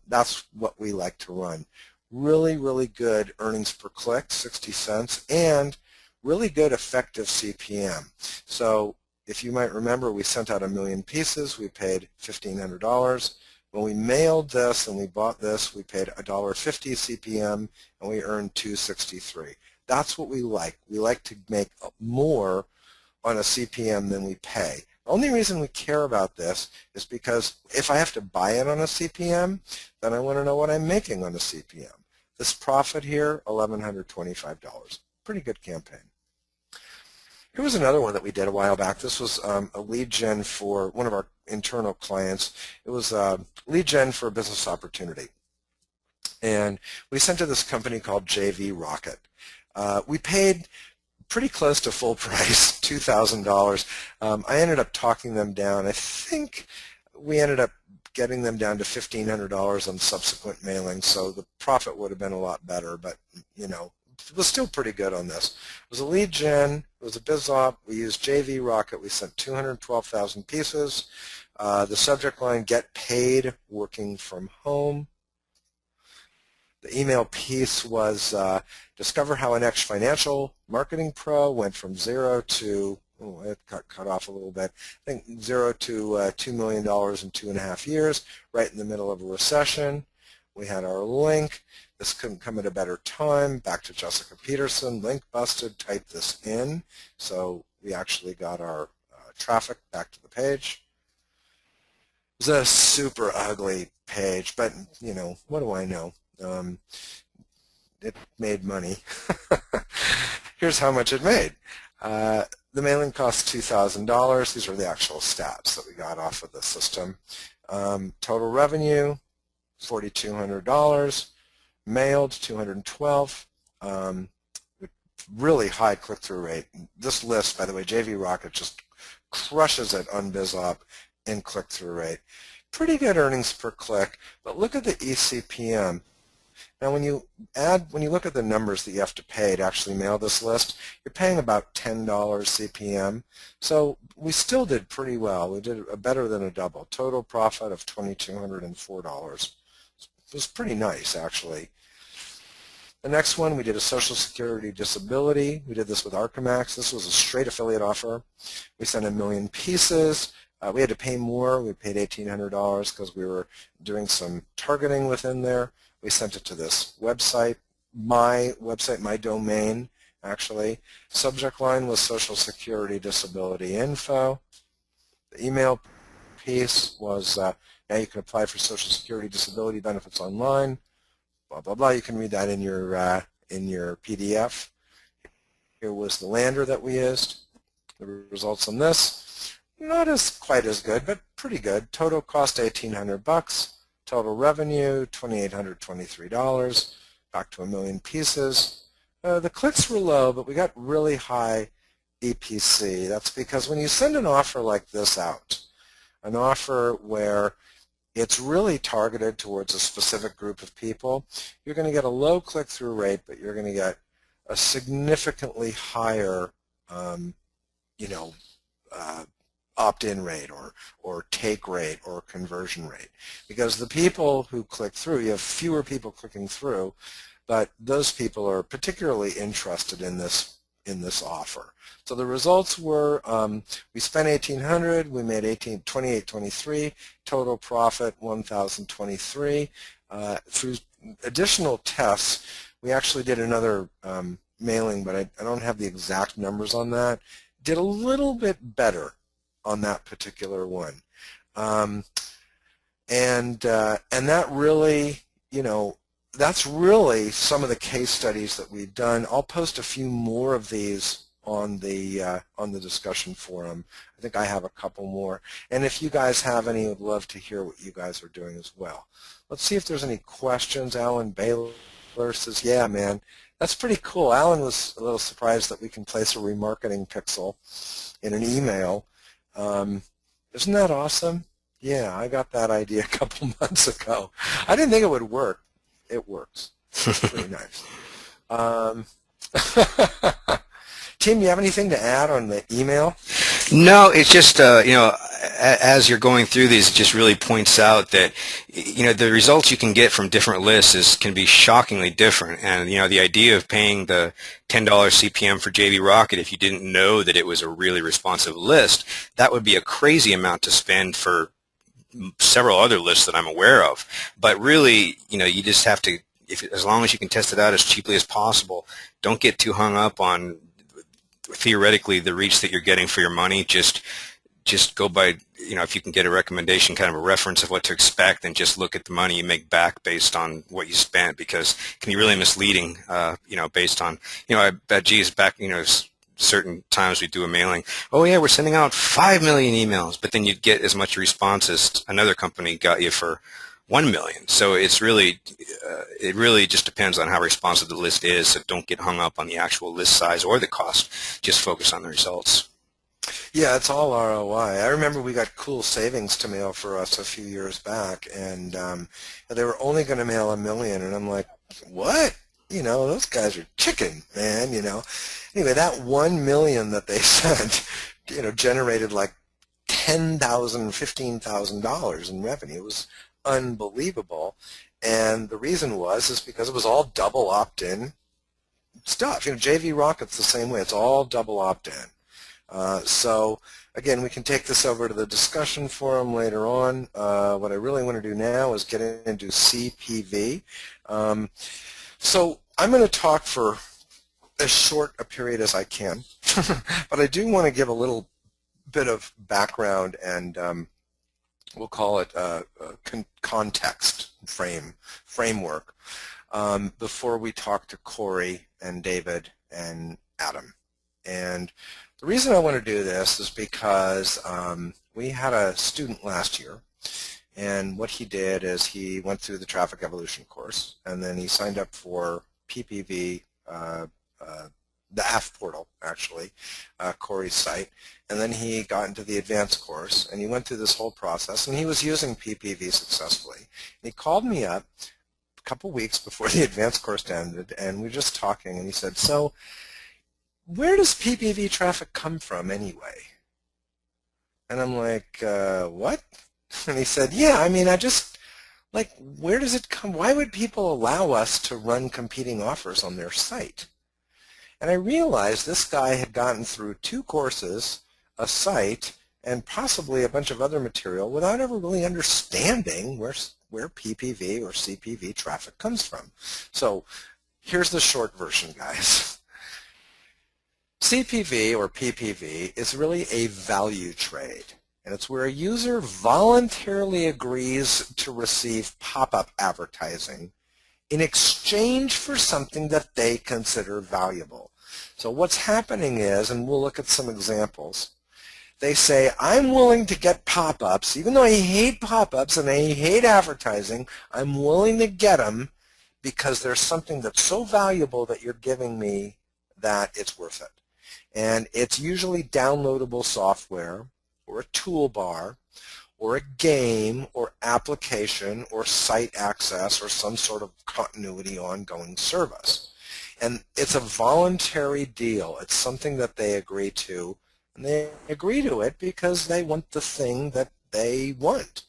That's what we like to run. Really, really good earnings per click, 60 cents, and really good effective CPM. So if you might remember, we sent out 1 million pieces. We paid $1,500. When we mailed this and we bought this, we paid $1.50 CPM, and we earned $2.63. That's what we like. We like to make more on a CPM than we pay. The only reason we care about this is because if I have to buy it on a CPM, then I want to know what I'm making on a CPM. This profit here, $1,125. Pretty good campaign. Here was another one that we did a while back. This was a lead gen for one of our internal clients. It was a lead gen for a business opportunity. And we sent to this company called JV Rocket. We paid pretty close to full price, $2,000. I ended up talking them down. I think we ended up getting them down to $1,500 on subsequent mailing, so the profit would have been a lot better, but it was still pretty good on this. It was a lead gen. It was a biz op. We used JV Rocket. We sent 212,000 pieces. The subject line, get paid working from home. The email piece was discover how an ex-financial marketing pro went from 0 to, it got cut off a little bit, I think 0 to $2 million in 2.5 years, right in the middle of a recession. We had our link. This couldn't come at a better time. Back to Jessica Peterson. Link busted. Type this in. So we actually got our traffic back to the page. It was a super ugly page, but what do I know? It made money. Here's how much it made. The mailing cost $2,000. These are the actual stats that we got off of the system. Total revenue, $4,200. Mailed, 212. Really high click-through rate. This list, by the way, JV Rocket just crushes it on BizOp in click-through rate. Pretty good earnings per click, but look at the eCPM. Now, when you look at the numbers that you have to pay to actually mail this list, you're paying about $10 CPM. So we still did pretty well. We did better than a double. Total profit of $2,204. It was pretty nice, actually. The next one, we did a Social Security disability. We did this with Archemax. This was a straight affiliate offer. We sent 1 million pieces. We had to pay more. We paid $1,800 because we were doing some targeting within there. We sent it to this website, my domain, actually. Subject line was Social Security disability info. The email piece was now you can apply for Social Security disability benefits online, blah, blah, blah. You can read that in your PDF. Here was the lander that we used. The results on this, not quite as good, but pretty good. Total cost $1,800. Total revenue, $2,823. Back to 1 million pieces. The clicks were low, but we got really high EPC. That's because when you send an offer like this out, an offer where it's really targeted towards a specific group of people, you're going to get a low click-through rate, but you're going to get a significantly higher, opt-in rate or take rate or conversion rate. Because the people who click through, you have fewer people clicking through, but those people are particularly interested in this offer. So the results were we spent $1,800, we made $28.23, total profit $1,023. Through additional tests, we actually did another mailing, but I don't have the exact numbers on that. Did a little bit better on that particular one, and that really, that's really some of the case studies that we've done. I'll post a few more of these on the discussion forum. I think I have a couple more, and if you guys have any, I'd love to hear what you guys are doing as well. Let's see if there's any questions. Alan Baylor says, yeah, man, that's pretty cool. Alan was a little surprised that we can place a remarketing pixel in an email. Isn't that awesome? Yeah, I got that idea a couple months ago. I didn't think it would work. It works. It's pretty nice. Tim, you have anything to add on the email? No, it's just, as you're going through these, it just really points out that, the results you can get from different lists can be shockingly different. And, the idea of paying the $10 CPM for JV Rocket, if you didn't know that it was a really responsive list, that would be a crazy amount to spend for several other lists that I'm aware of. But really, you just have to, as long as you can test it out as cheaply as possible, don't get too hung up on theoretically the reach that you're getting for your money. Just go by, if you can get a recommendation, kind of a reference of what to expect, and just look at the money you make back based on what you spent, because it can be really misleading, based on, I bet, geez, back, certain times we do a mailing, oh yeah, we're sending out 5 million emails, but then you'd get as much response as another company got you for 1 million. So it's really, it really just depends on how responsive the list is. So don't get hung up on the actual list size or the cost. Just focus on the results. Yeah, it's all ROI. I remember we got Cool Savings to mail for us a few years back, and they were only going to mail 1 million, and I'm like, what? Those guys are chicken, man, Anyway, that 1 million that they sent, generated like $10,000, $15,000 in revenue. It was unbelievable, and the reason is because it was all double opt-in stuff. JV Rocket's the same way. It's all double opt-in. So again, we can take this over to the discussion forum later on. What I really want to do now is get into CPV. So I'm going to talk for as short a period as I can, but I do want to give a little bit of background and we'll call it context framework before we talk to Corey and David and Adam. And the reason I want to do this is because we had a student last year, and what he did is he went through the Traffic Evolution course, and then he signed up for PPV, the AF portal, actually, Corey's site, and then he got into the advanced course, and he went through this whole process, and he was using PPV successfully. And he called me up a couple weeks before the advanced course ended, and we were just talking, and he said, so where does PPV traffic come from anyway? And I'm like, what? And he said, yeah, I mean, where does it come? Why would people allow us to run competing offers on their site? And I realized this guy had gotten through 2 courses, a site, and possibly a bunch of other material without ever really understanding where PPV or CPV traffic comes from. So here's the short version, guys. CPV or PPV is really a value trade, and it's where a user voluntarily agrees to receive pop-up advertising in exchange for something that they consider valuable. So what's happening is, and we'll look at some examples, they say, I'm willing to get pop-ups, even though I hate pop-ups and I hate advertising, I'm willing to get them because there's something that's so valuable that you're giving me that it's worth it. And it's usually downloadable software or a toolbar or a game or application or site access or some sort of continuity ongoing service. And it's a voluntary deal. It's something that they agree to And they agree to it because they want the thing that they want.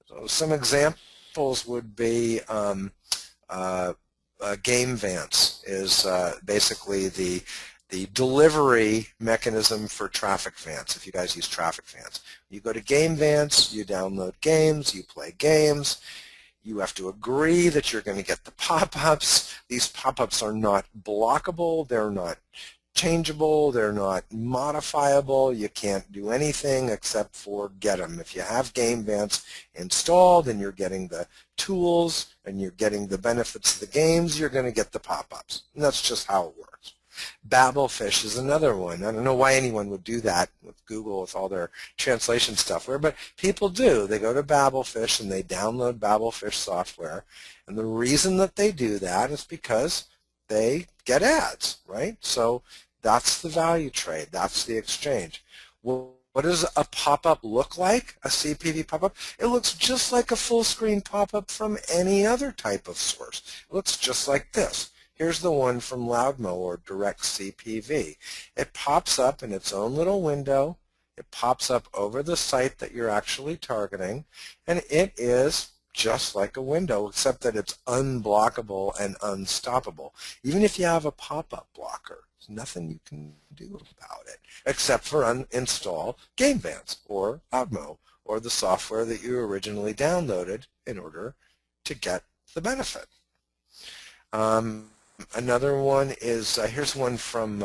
So some examples would be Game Vance is basically the delivery mechanism for Traffic Vance, if you guys use Traffic Vance. You go to Game Vance, you download games, you play games, you have to agree that you're going to get the pop-ups. These pop-ups are not blockable, they're not changeable, they're not modifiable, you can't do anything except for get them. If you have Game Vance installed and you're getting the tools and you're getting the benefits of the games, you're going to get the pop-ups. And that's just how it works. Babelfish is another one. I don't know why anyone would do that with Google with all their translation software, but people do. They go to Babelfish and they download Babelfish software. And the reason that they do that is because they get ads, right? So that's the value trade. That's the exchange. Well, what does a pop-up look like, a CPV pop-up? It looks just like a full-screen pop-up from any other type of source. It looks just like this. Here's the one from Loudmo or Direct CPV. It pops up in its own little window. It pops up over the site that you're actually targeting, and it is just like a window, except that it's unblockable and unstoppable. Even if you have a pop-up blocker, there's nothing you can do about it, except for uninstall Game Vance or Loudmo or the software that you originally downloaded in order to get the benefit. Another one is, here's one from,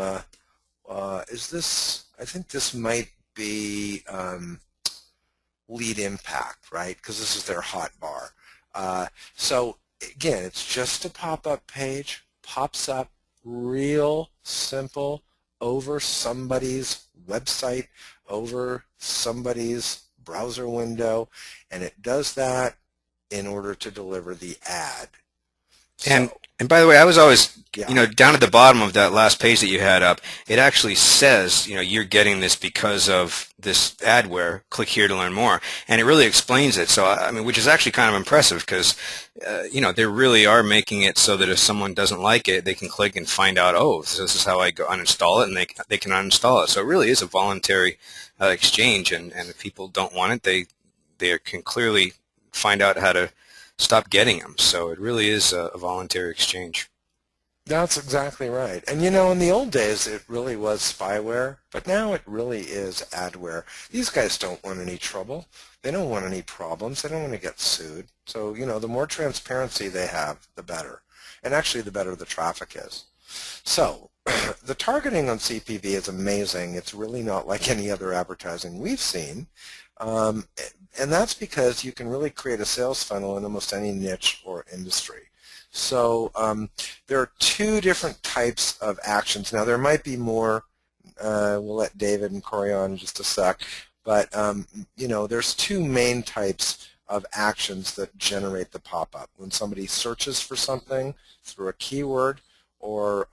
is this, I think this might be Lead Impact, right? Because this is their hotbar. So again, it's just a pop-up page, pops up real simple over somebody's website, over somebody's browser window, and it does that in order to deliver the ad. And by the way, I was always, Yeah. down at the bottom of that last page that you had up, it actually says, you're getting this because of this adware. Click here to learn more. And it really explains it. So, I mean, which is actually kind of impressive because, they really are making it so that if someone doesn't like it, they can click and find out, oh, this is how I go uninstall it, and they can uninstall it. So it really is a voluntary exchange. And if people don't want it, they can clearly find out how to stop getting them. So it really is a voluntary exchange. That's exactly right. And in the old days, it really was spyware, but now it really is adware. These guys don't want any trouble. They don't want any problems. They don't want to get sued. So, the more transparency they have, the better. And actually, the better the traffic is. So, the targeting on CPV is amazing. It's really not like any other advertising we've seen. And that's because you can really create a sales funnel in almost any niche or industry. So there are two different types of actions. Now there might be more. We'll let David and Corey on in just a sec. But there's two main types of actions that generate the pop-up. When somebody searches for something through a keyword or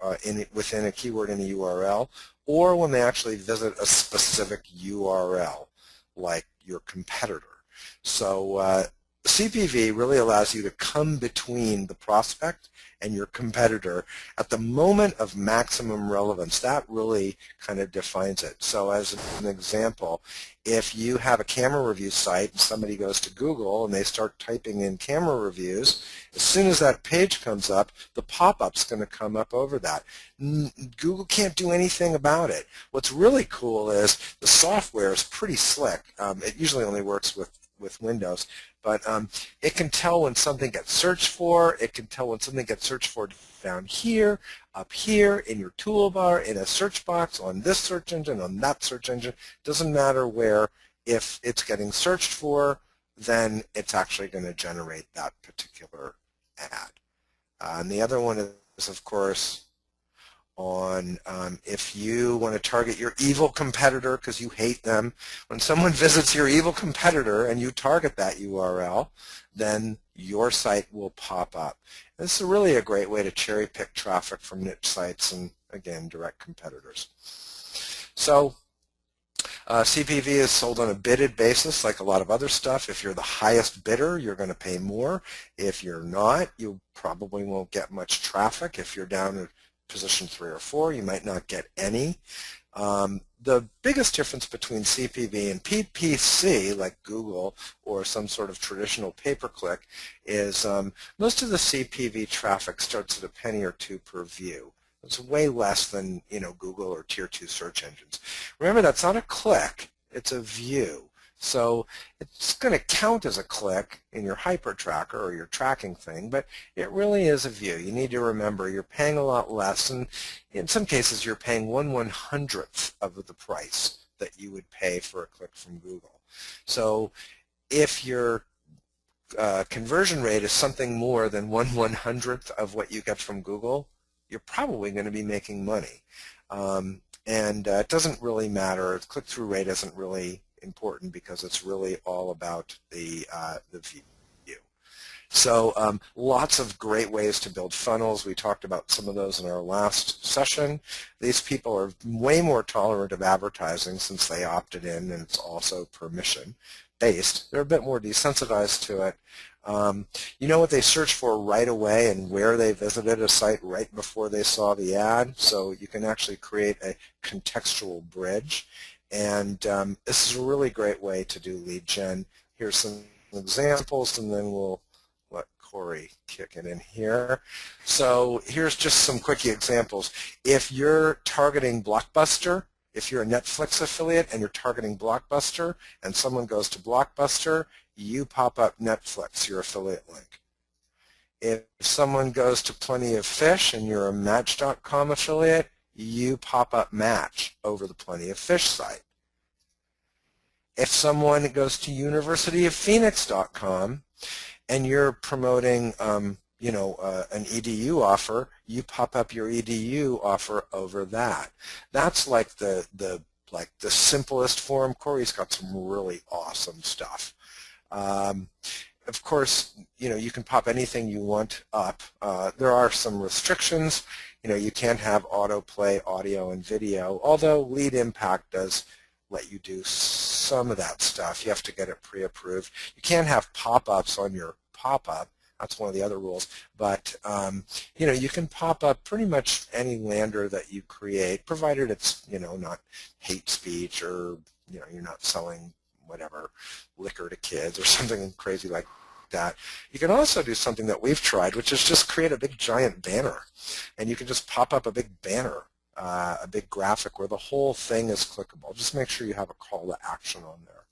within a keyword in a URL, or when they actually visit a specific URL, like your competitor. So CPV really allows you to come between the prospect and your competitor at the moment of maximum relevance. That really kind of defines it. So as an example, if you have a camera review site and somebody goes to Google and they start typing in camera reviews, as soon as that page comes up, the pop-up's going to come up over that. Google can't do anything about it. What's really cool is the software is pretty slick. It usually only works with Windows, but it can tell when something gets searched for. It can tell when something gets searched for down here, up here, in your toolbar, in a search box, on this search engine, on that search engine. Doesn't matter where. If it's getting searched for, then it's actually going to generate that particular ad. And the other one is, of course, on if you want to target your evil competitor because you hate them. When someone visits your evil competitor and you target that URL, then your site will pop up. This is really a great way to cherry pick traffic from niche sites and, again, direct competitors. So CPV is sold on a bidded basis like a lot of other stuff. If you're the highest bidder, you're going to pay more. If you're not, you probably won't get much traffic. If you're down at position 3 or 4, you might not get any. The biggest difference between CPV and PPC, like Google or some sort of traditional pay-per-click, is most of the CPV traffic starts at a penny or two per view. It's way less than Google or Tier 2 search engines. Remember, that's not a click, it's a view. So it's going to count as a click in your hyper tracker or your tracking thing, but it really is a view. You need to remember you're paying a lot less, and in some cases you're paying 1/100th of the price that you would pay for a click from Google. So if your conversion rate is something more than 1/100th of what you get from Google, you're probably going to be making money. And it doesn't really matter. Click-through rate isn't really important because it's really all about the view. So lots of great ways to build funnels. We talked about some of those in our last session. These people are way more tolerant of advertising since they opted in, and it's also permission-based. They're a bit more desensitized to it. You know what they search for right away and where they visited a site right before they saw the ad, so you can actually create a contextual bridge. And this is a really great way to do lead gen. Here's some examples, and then we'll let Corey kick it in here. So here's just some quickie examples. If you're targeting Blockbuster, if you're a Netflix affiliate and you're targeting Blockbuster and someone goes to Blockbuster, you pop up Netflix, your affiliate link. If someone goes to Plenty of Fish and you're a Match.com affiliate, you pop up Match over the Plenty of Fish site. If someone goes to universityoffphoenix.com and you're promoting an EDU offer, you pop up your EDU offer over that. That's like the simplest form. Corey's got some really awesome stuff. Of course, you can pop anything you want up. There are some restrictions. You can't have autoplay audio and video, although Lead Impact does let you do some of that stuff. You have to get it pre-approved. You can't have pop-ups on your pop-up. That's one of the other rules. But, you can pop up pretty much any lander that you create, provided it's, not hate speech or, you're not selling whatever, liquor to kids or something crazy like that. You can also do something that we've tried, which is just create a big giant banner. And you can just pop up a big banner, a big graphic where the whole thing is clickable. Just make sure you have a call to action on there.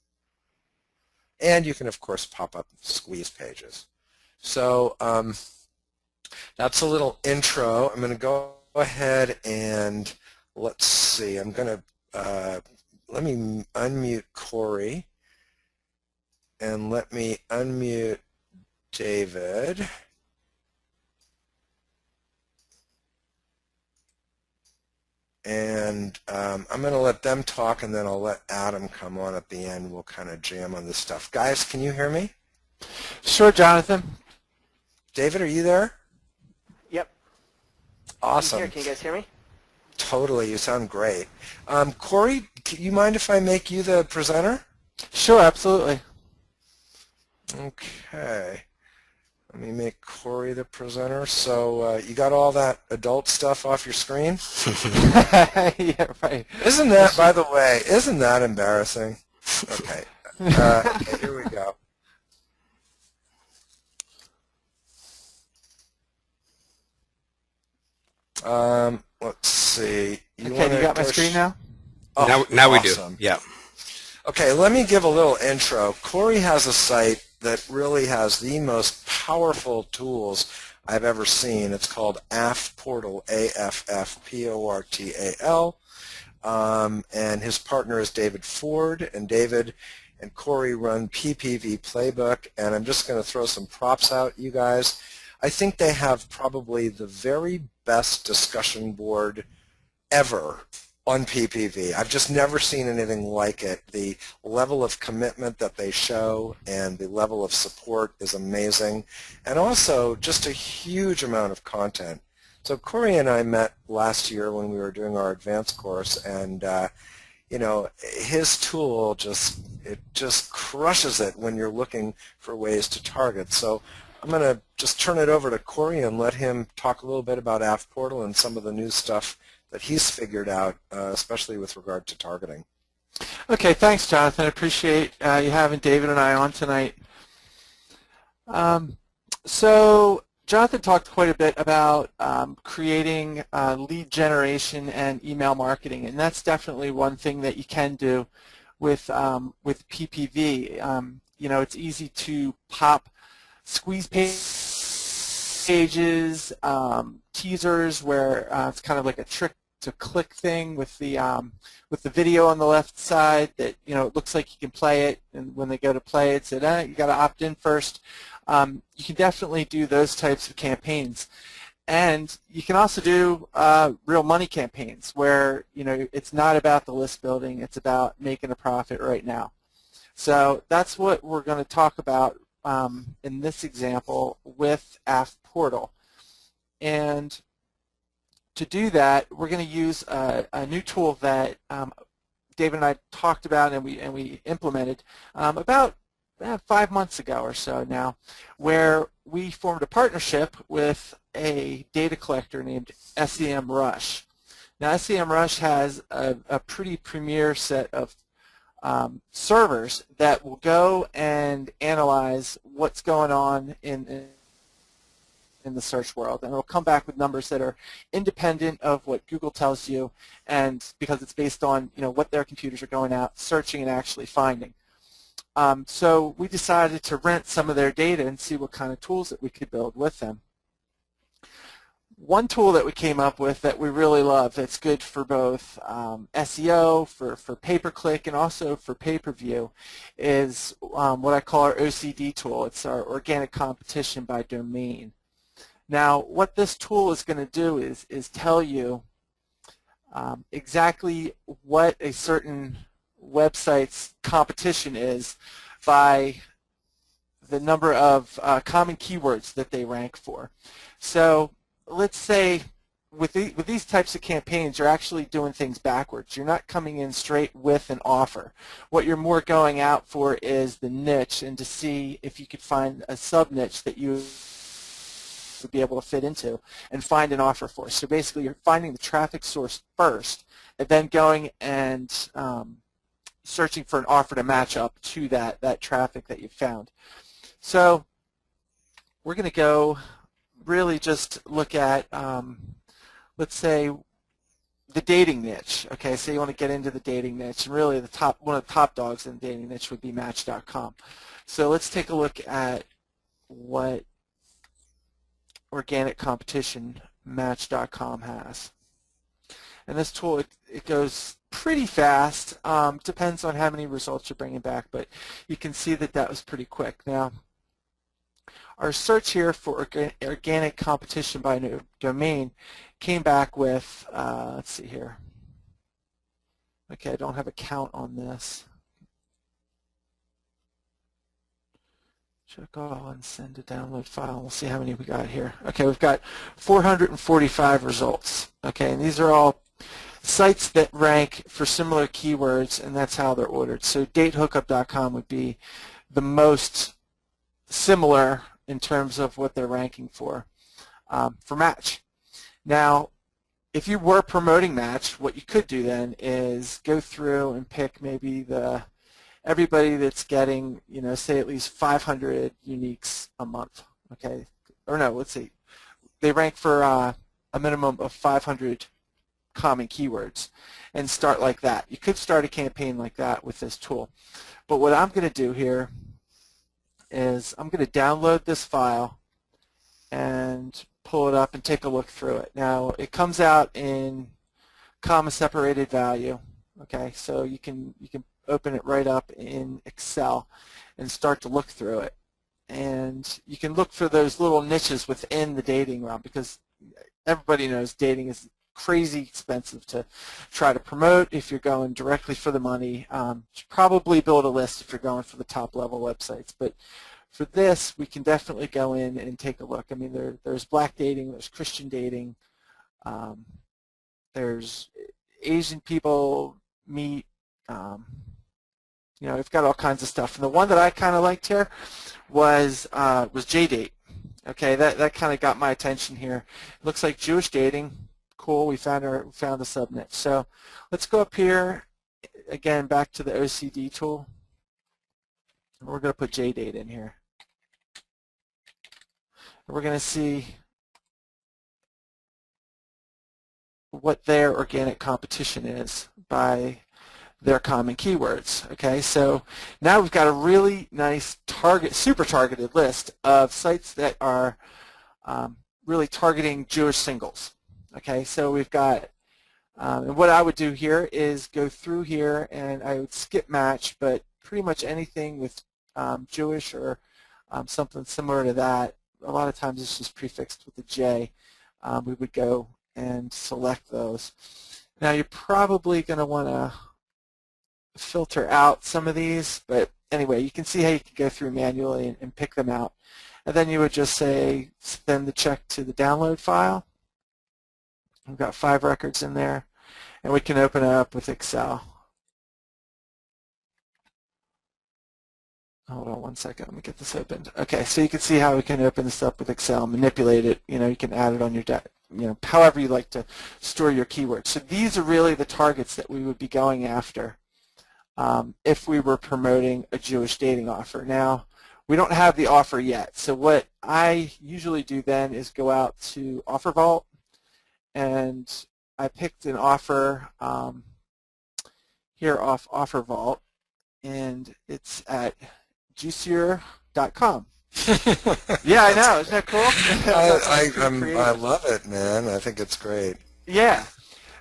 And you can, of course, pop up squeeze pages. So that's a little intro. I'm going to go ahead and let's see. I'm going to let me unmute Corey and let me unmute David. And I'm going to let them talk, and then I'll let Adam come on at the end. We'll kind of jam on this stuff. Guys, can you hear me? Sure, Jonathan. David, are you there? Yep. Awesome. I'm here. Can you guys hear me? Totally. You sound great. Corey, do you mind if I make you the presenter? Sure, absolutely. Okay. Let me make Corey the presenter. So you got all that adult stuff off your screen? Yeah, right. Isn't that, by the way, isn't that embarrassing? Okay. Okay, here we go. Let's see. You got my screen now? Oh, now we awesome. do. Yeah. Okay, let me give a little intro. Corey has a site that really has the most powerful tools I've ever seen. It's called AffPortal, AFFPORTAL, and his partner is David Ford, and David and Corey run PPV Playbook, and I'm just going to throw some props out, you guys. I think they have probably the very best discussion board ever on PPV. I've just never seen anything like it. The level of commitment that they show and the level of support is amazing, and also just a huge amount of content. So Corey and I met last year when we were doing our advanced course, and his tool just crushes it when you're looking for ways to target. So I'm going to just turn it over to Corey and let him talk a little bit about AFPortal and some of the new stuff that he's figured out, especially with regard to targeting. Okay, thanks, Jonathan. I appreciate you having David and I on tonight. So Jonathan talked quite a bit about creating lead generation and email marketing, and that's definitely one thing that you can do with PPV. You know, it's easy to pop squeeze pages, teasers, where it's kind of like a trick to click thing with the video on the left side that, you know, it looks like you can play it, and when they go to play it, said, you got to opt in first. You can definitely do those types of campaigns, and you can also do real money campaigns where, you know, it's not about the list building, it's about making a profit right now. So that's what we're going to talk about in this example with AFPortal. And to do that, we're going to use a new tool that David and I talked about and we implemented about 5 months ago or so now, where we formed a partnership with a data collector named SEMrush. Now, SEMrush has a pretty premier set of servers that will go and analyze what's going on in the search world, and it'll come back with numbers that are independent of what Google tells you, and because it's based on, you know, what their computers are going out searching and actually finding. So we decided to rent some of their data and see what kind of tools that we could build with them. One tool that we came up with that we really love, that's good for both SEO, for pay-per-click, and also for pay-per-view, is what I call our OCD tool. It's our Organic Competition by Domain. Now, what this tool is going to do is tell you exactly what a certain website's competition is by the number of common keywords that they rank for. So let's say with these types of campaigns, you're actually doing things backwards. You're not coming in straight with an offer. What you're more going out for is the niche, and to see if you could find a sub-niche that you would be able to fit into and find an offer for. So basically, you're finding the traffic source first, and then going and searching for an offer to match up to that traffic that you found. So we're going to go really just look at, let's say, the dating niche. Okay, so you want to get into the dating niche, and really one of the top dogs in the dating niche would be Match.com. So let's take a look at what organic competition Match.com has. And this tool, it goes pretty fast. Depends on how many results you're bringing back, but you can see that that was pretty quick. Now, our search here for organic competition by domain came back with, let's see here. Okay, I don't have a count on this. Check all and send a download file. We'll see how many we got here. Okay, we've got 445 results. Okay, and these are all sites that rank for similar keywords, and that's how they're ordered. So datehookup.com would be the most similar in terms of what they're ranking for Match. Now, if you were promoting Match, what you could do then is go through and pick maybe everybody that's getting, you know, say at least 500 uniques a month. Okay, or no, let's see, they rank for a minimum of 500 common keywords, and start like that. You could start a campaign like that with this tool. But what I'm going to do here is I'm going to download this file and pull it up and take a look through it. Now, it comes out in comma separated value. Okay, so you can open it right up in Excel and start to look through it. And you can look for those little niches within the dating realm, because everybody knows dating is crazy expensive to try to promote if you're going directly for the money. You should probably build a list if you're going for the top level websites. But for this, we can definitely go in and take a look. I mean, there's black dating, there's Christian dating, there's Asian people meet, you know, we've got all kinds of stuff. And the one that I kind of liked here was JDate. Okay, that kind of got my attention here. Looks like Jewish dating. Cool, we found the subnet. So let's go up here again, back to the OCD tool. We're going to put JDate in here. We're going to see what their organic competition is by their common keywords. Okay, so now we've got a really nice super targeted list of sites that are really targeting Jewish singles. Okay, so we've got, and what I would do here is go through here and I would skip match, but pretty much anything with Jewish or something similar to that, a lot of times it's just prefixed with a J. We would go and select those. Now you're probably going to want to filter out some of these, but anyway, you can see how you can go through manually and pick them out. And then you would just say send the check to the download file. We've got 5 records in there, and we can open it up with Excel. Hold on one second, let me get this opened. Okay, so you can see how we can open this up with Excel, manipulate it, you can add it on your however you like to store your keywords. So these are really the targets that we would be going after if we were promoting a Jewish dating offer. Now, we don't have the offer yet, so what I usually do then is go out to OfferVault, and I picked an offer here off OfferVault, and it's at juicier.com. Yeah, I know. Isn't that cool? I love it, man. I think it's great. Yeah.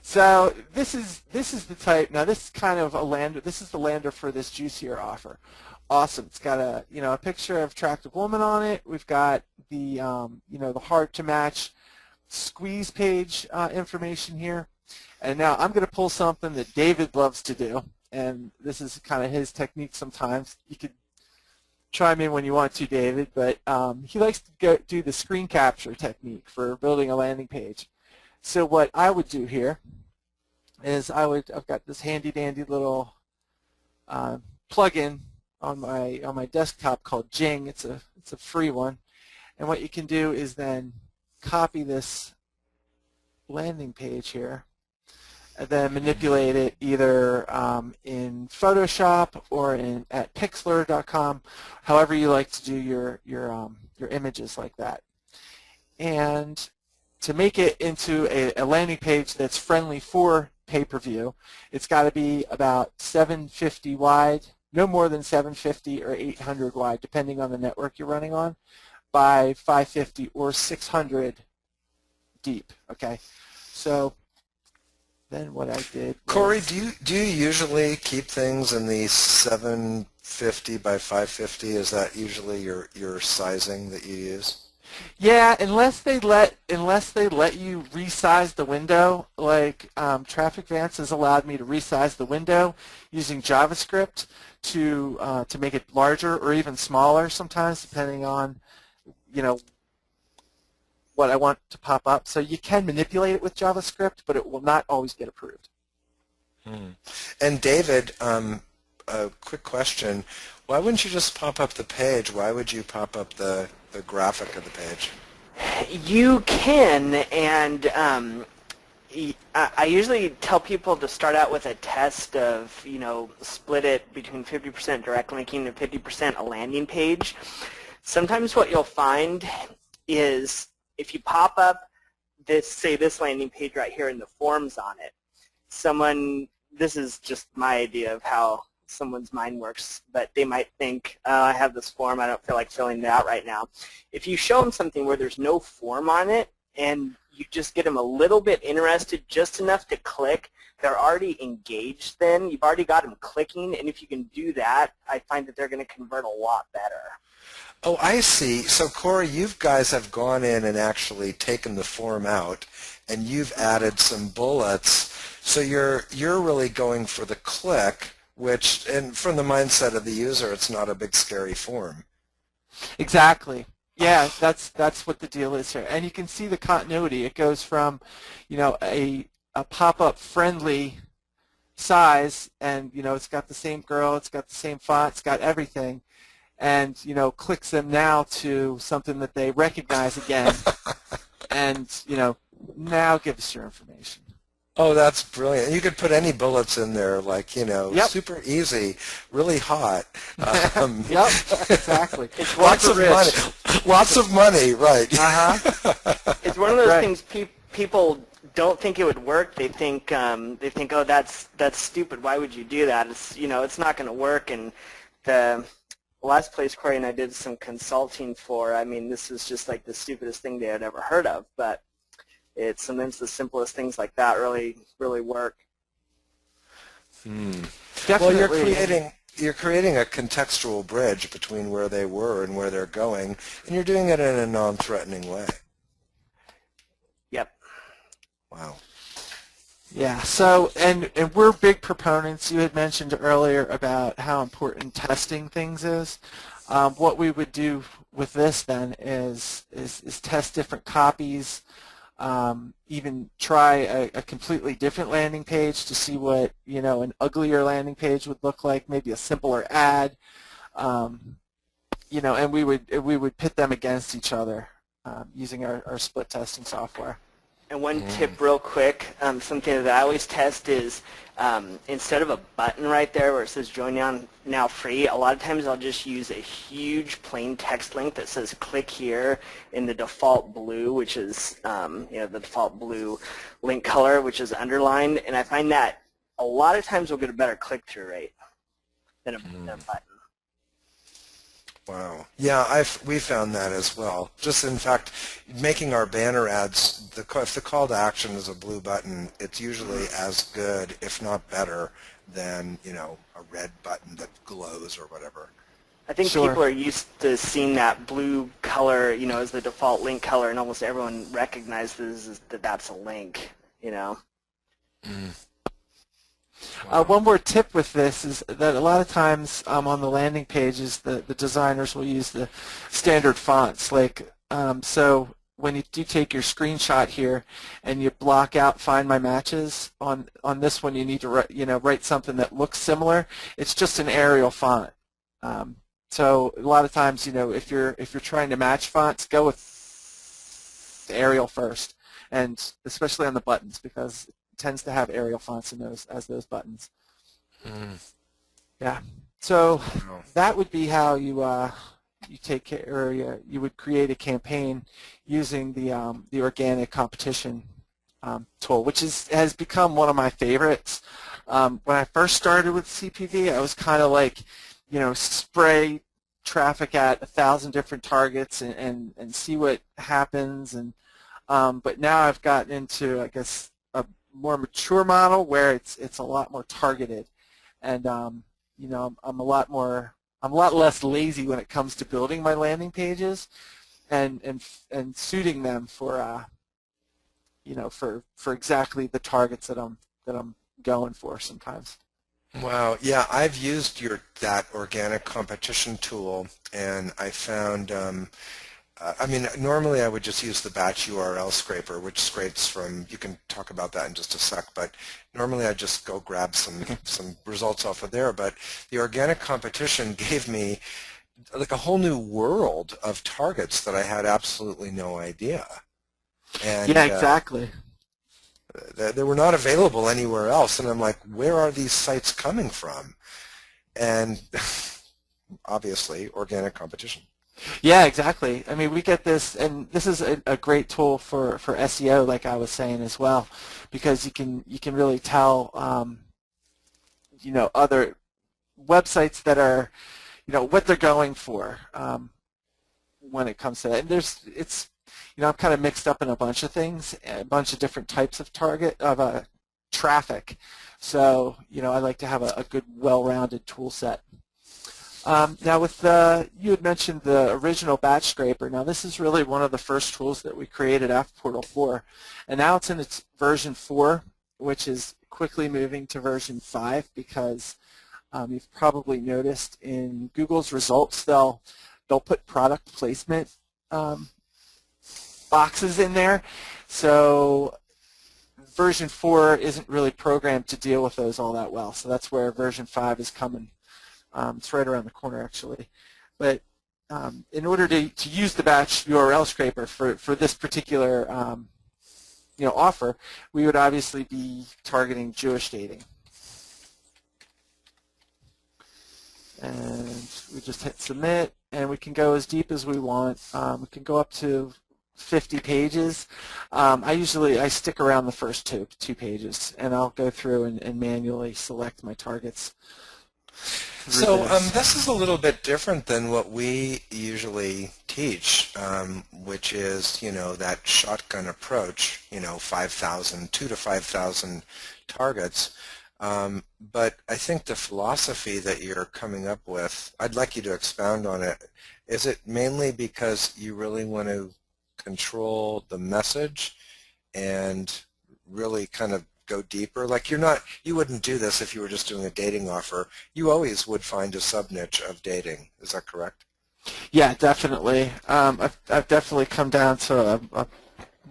So this is the type. Now this is kind of a lander. This is the lander for this Juicier offer. Awesome. It's got a picture of attractive woman on it. We've got the the hard to match squeeze page information here. And now I'm going to pull something that David loves to do, and this is kind of his technique sometimes. You could chime in when you want to, David, but he likes to do the screen capture technique for building a landing page. So what I would do here is I've got this handy dandy little plugin on my desktop called Jing. It's a free one, and what you can do is then copy this landing page here and then manipulate it either in Photoshop or at Pixlr.com, however you like to do your images like that. And to make it into a landing page that's friendly for pay-per-view, it's got to be about 750 wide, no more than 750 or 800 wide, depending on the network you're running on, by 550 or 600 deep. Okay, so then what I did was, Corey, do you usually keep things in the 750 by 550? Is that usually your sizing that you use? Yeah, unless they let you resize the window, like Traffic Advance has allowed me to resize the window using JavaScript to make it larger or even smaller sometimes, depending on what I want to pop up. So you can manipulate it with JavaScript, but it will not always get approved. And David, a quick question. Why wouldn't you just pop up the page? Why would you pop up the graphic of the page? You can, and I usually tell people to start out with a test of, split it between 50% direct linking and 50% a landing page. Sometimes what you'll find is if you pop up this landing page right here and the forms on it, this is just my idea of how someone's mind works, but they might think, I have this form, I don't feel like filling it out right now. If you show them something where there's no form on it and you just get them a little bit interested, just enough to click, they're already engaged then. You've already got them clicking, and if you can do that, I find that they're going to convert a lot better. Oh, I see. So, Corey, you guys have gone in and actually taken the form out, and you've added some bullets. So you're really going for the click, which, and from the mindset of the user, it's not a big scary form. Exactly. Yeah, that's what the deal is here. And you can see the continuity. It goes from, a pop-up friendly size, and it's got the same girl, it's got the same font, it's got everything. and clicks them now to something that they recognize again, and now give us your information. Oh, that's brilliant. You could put any bullets in there, like, Yep. super easy, really hot. Yep, exactly. It's Lots of money. Lots of money, right. Uh-huh. It's one of those Right. things people don't think it would work. They think, oh, that's stupid. Why would you do that? It's not going to work. And the last place Corey and I did some consulting for, I mean, this is just like the stupidest thing they had ever heard of, but it's sometimes the simplest things like that really work. Well, Definitely. you're creating a contextual bridge between where they were and where they're going, and you're doing it in a non-threatening way. Yep. Wow. Yeah, so, and we're big proponents. You had mentioned earlier about how important testing things is. What we would do with this then is test different copies, even try a completely different landing page to see what an uglier landing page would look like, maybe a simpler ad, and we would pit them against each other using our split testing software. And one tip real quick, something that I always test is instead of a button right there where it says join now free, a lot of times I'll just use a huge plain text link that says click here in the default blue, which is the default blue link color, which is underlined, and I find that a lot of times we'll get a better click-through rate than a button. Wow. Yeah, we found that as well. Just in fact, making our banner ads, if the call to action is a blue button, it's usually as good, if not better, than a red button that glows or whatever. I think Sure. people are used to seeing that blue color, as the default link color, and almost everyone recognizes that that's a link, One more tip with this is that a lot of times on the landing pages, the designers will use the standard fonts. So when you do take your screenshot here and you block out Find My Matches, on this one you need to write something that looks similar. It's just an Arial font. So a lot of times, if you're trying to match fonts, go with Arial first, and especially on the buttons, because tends to have Arial fonts in those buttons. Yeah. So that would be how you take care, or you would create a campaign using the organic competition tool, which has become one of my favorites. When I first started with CPV, I was kind of like, spray traffic at 1,000 different targets and see what happens, but now I've gotten into, I guess, more mature model where it's a lot more targeted, and I'm a lot less lazy when it comes to building my landing pages and suiting them for for exactly the targets that I'm going for sometimes. Wow. Yeah, I've used that organic competition tool, and I found normally I would just use the batch URL scraper, which scrapes from, you can talk about that in just a sec, but normally I just go grab some results off of there. But the organic competition gave me like a whole new world of targets that I had absolutely no idea. And, yeah, exactly. They were not available anywhere else, and I'm like, where are these sites coming from? And obviously, organic competition. Yeah, exactly. I mean, we get this, and this is a great tool for SEO, like I was saying as well, because you can really tell, other websites that are, what they're going for when it comes to that. And I'm kind of mixed up in a bunch of things, a bunch of different types of traffic. So, I like to have a good, well-rounded tool set. Now, you had mentioned the original batch scraper. Now, this is really one of the first tools that we created AppPortal for, and now it's in its version 4, which is quickly moving to version 5 because you've probably noticed in Google's results they'll put product placement boxes in there. So version 4 isn't really programmed to deal with those all that well. So that's where version 5 is coming. It's right around the corner, actually. But in order to use the batch URL scraper for this particular offer, we would obviously be targeting Jewish dating. And we just hit submit, and we can go as deep as we want. We can go up to 50 pages. I stick around the first two pages, and I'll go through and manually select my targets. So this is a little bit different than what we usually teach, which is, that shotgun approach, 5,000, 2 to 5,000 targets. But I think the philosophy that you're coming up with, I'd like you to expound on it. Is it mainly because you really want to control the message and really kind of go deeper? Like you wouldn't do this if you were just doing a dating offer. You always would find a sub-niche of dating. Is that correct? Yeah, definitely. I've definitely come down to a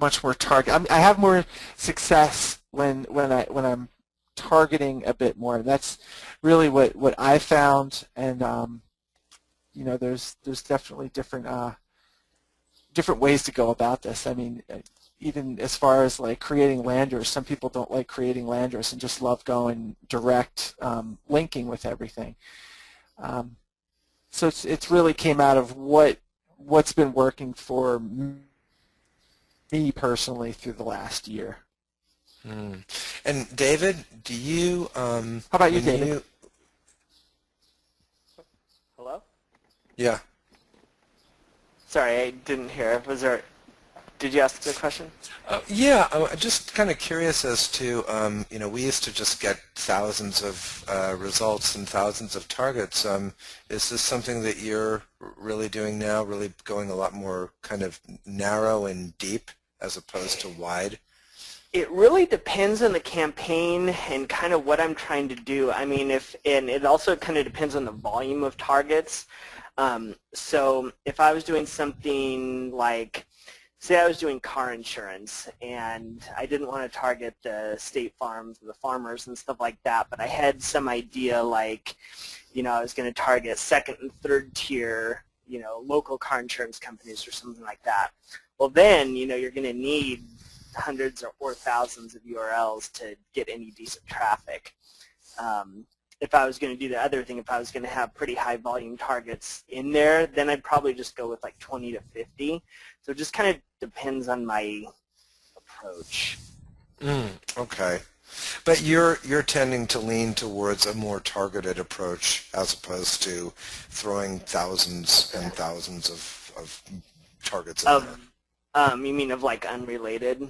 much more target. I have more success when I'm targeting a bit more. That's really what I found, and there's definitely different ways to go about this. I mean, even as far as like creating landers, some people don't like creating landers and just love going direct linking with everything. So it's really came out of what's been working for me personally through the last year. And David, do you? How about you, David? Hello? Yeah. Sorry, I didn't hear. Did you ask the question? Yeah, I'm just kind of curious as to, we used to just get thousands of results and thousands of targets. Is this something that you're really doing now, really going a lot more kind of narrow and deep as opposed to wide? It really depends on the campaign and kind of what I'm trying to do. I mean, and it also kind of depends on the volume of targets. So if I was doing something like, say I was doing car insurance and I didn't want to target the state farms, the farmers and stuff like that, but I had some idea like, I was going to target second and third tier, local car insurance companies or something like that. Well then, you're going to need hundreds or thousands of URLs to get any decent traffic. If I was going to do the other thing, if I was going to have pretty high volume targets in there, then I'd probably just go with like 20 to 50. So it just kind of depends on my approach. Okay. But you're tending to lean towards a more targeted approach as opposed to throwing thousands and thousands of targets in there. You mean of like unrelated?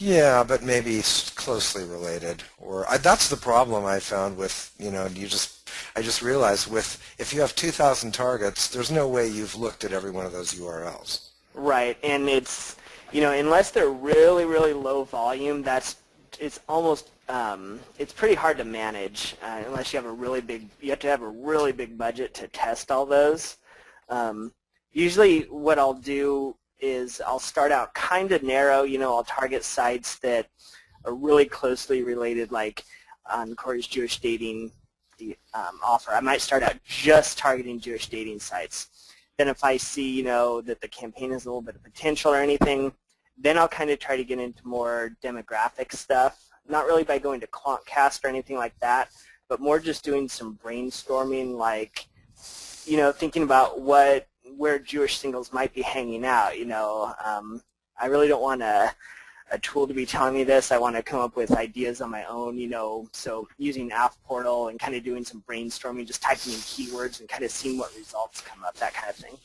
Yeah, but maybe closely related. Or that's the problem I found with, I just realized if you have 2,000 targets, there's no way you've looked at every one of those URLs. Right, and it's, unless they're really, really low volume, it's almost, it's pretty hard to manage unless you have you have to have a really big budget to test all those. Usually what I'll do is I'll start out kind of narrow, I'll target sites that are really closely related, like on Corey's Jewish Dating offer. I might start out just targeting Jewish dating sites. Then if I see, that the campaign has a little bit of potential or anything, then I'll kind of try to get into more demographic stuff, not really by going to Quantcast or anything like that, but more just doing some brainstorming, like, thinking about where Jewish singles might be hanging out. I really don't want a tool to be telling me this. I want to come up with ideas on my own, so using AppPortal and kind of doing some brainstorming, just typing in keywords and kind of seeing what results come up, that kind of thing.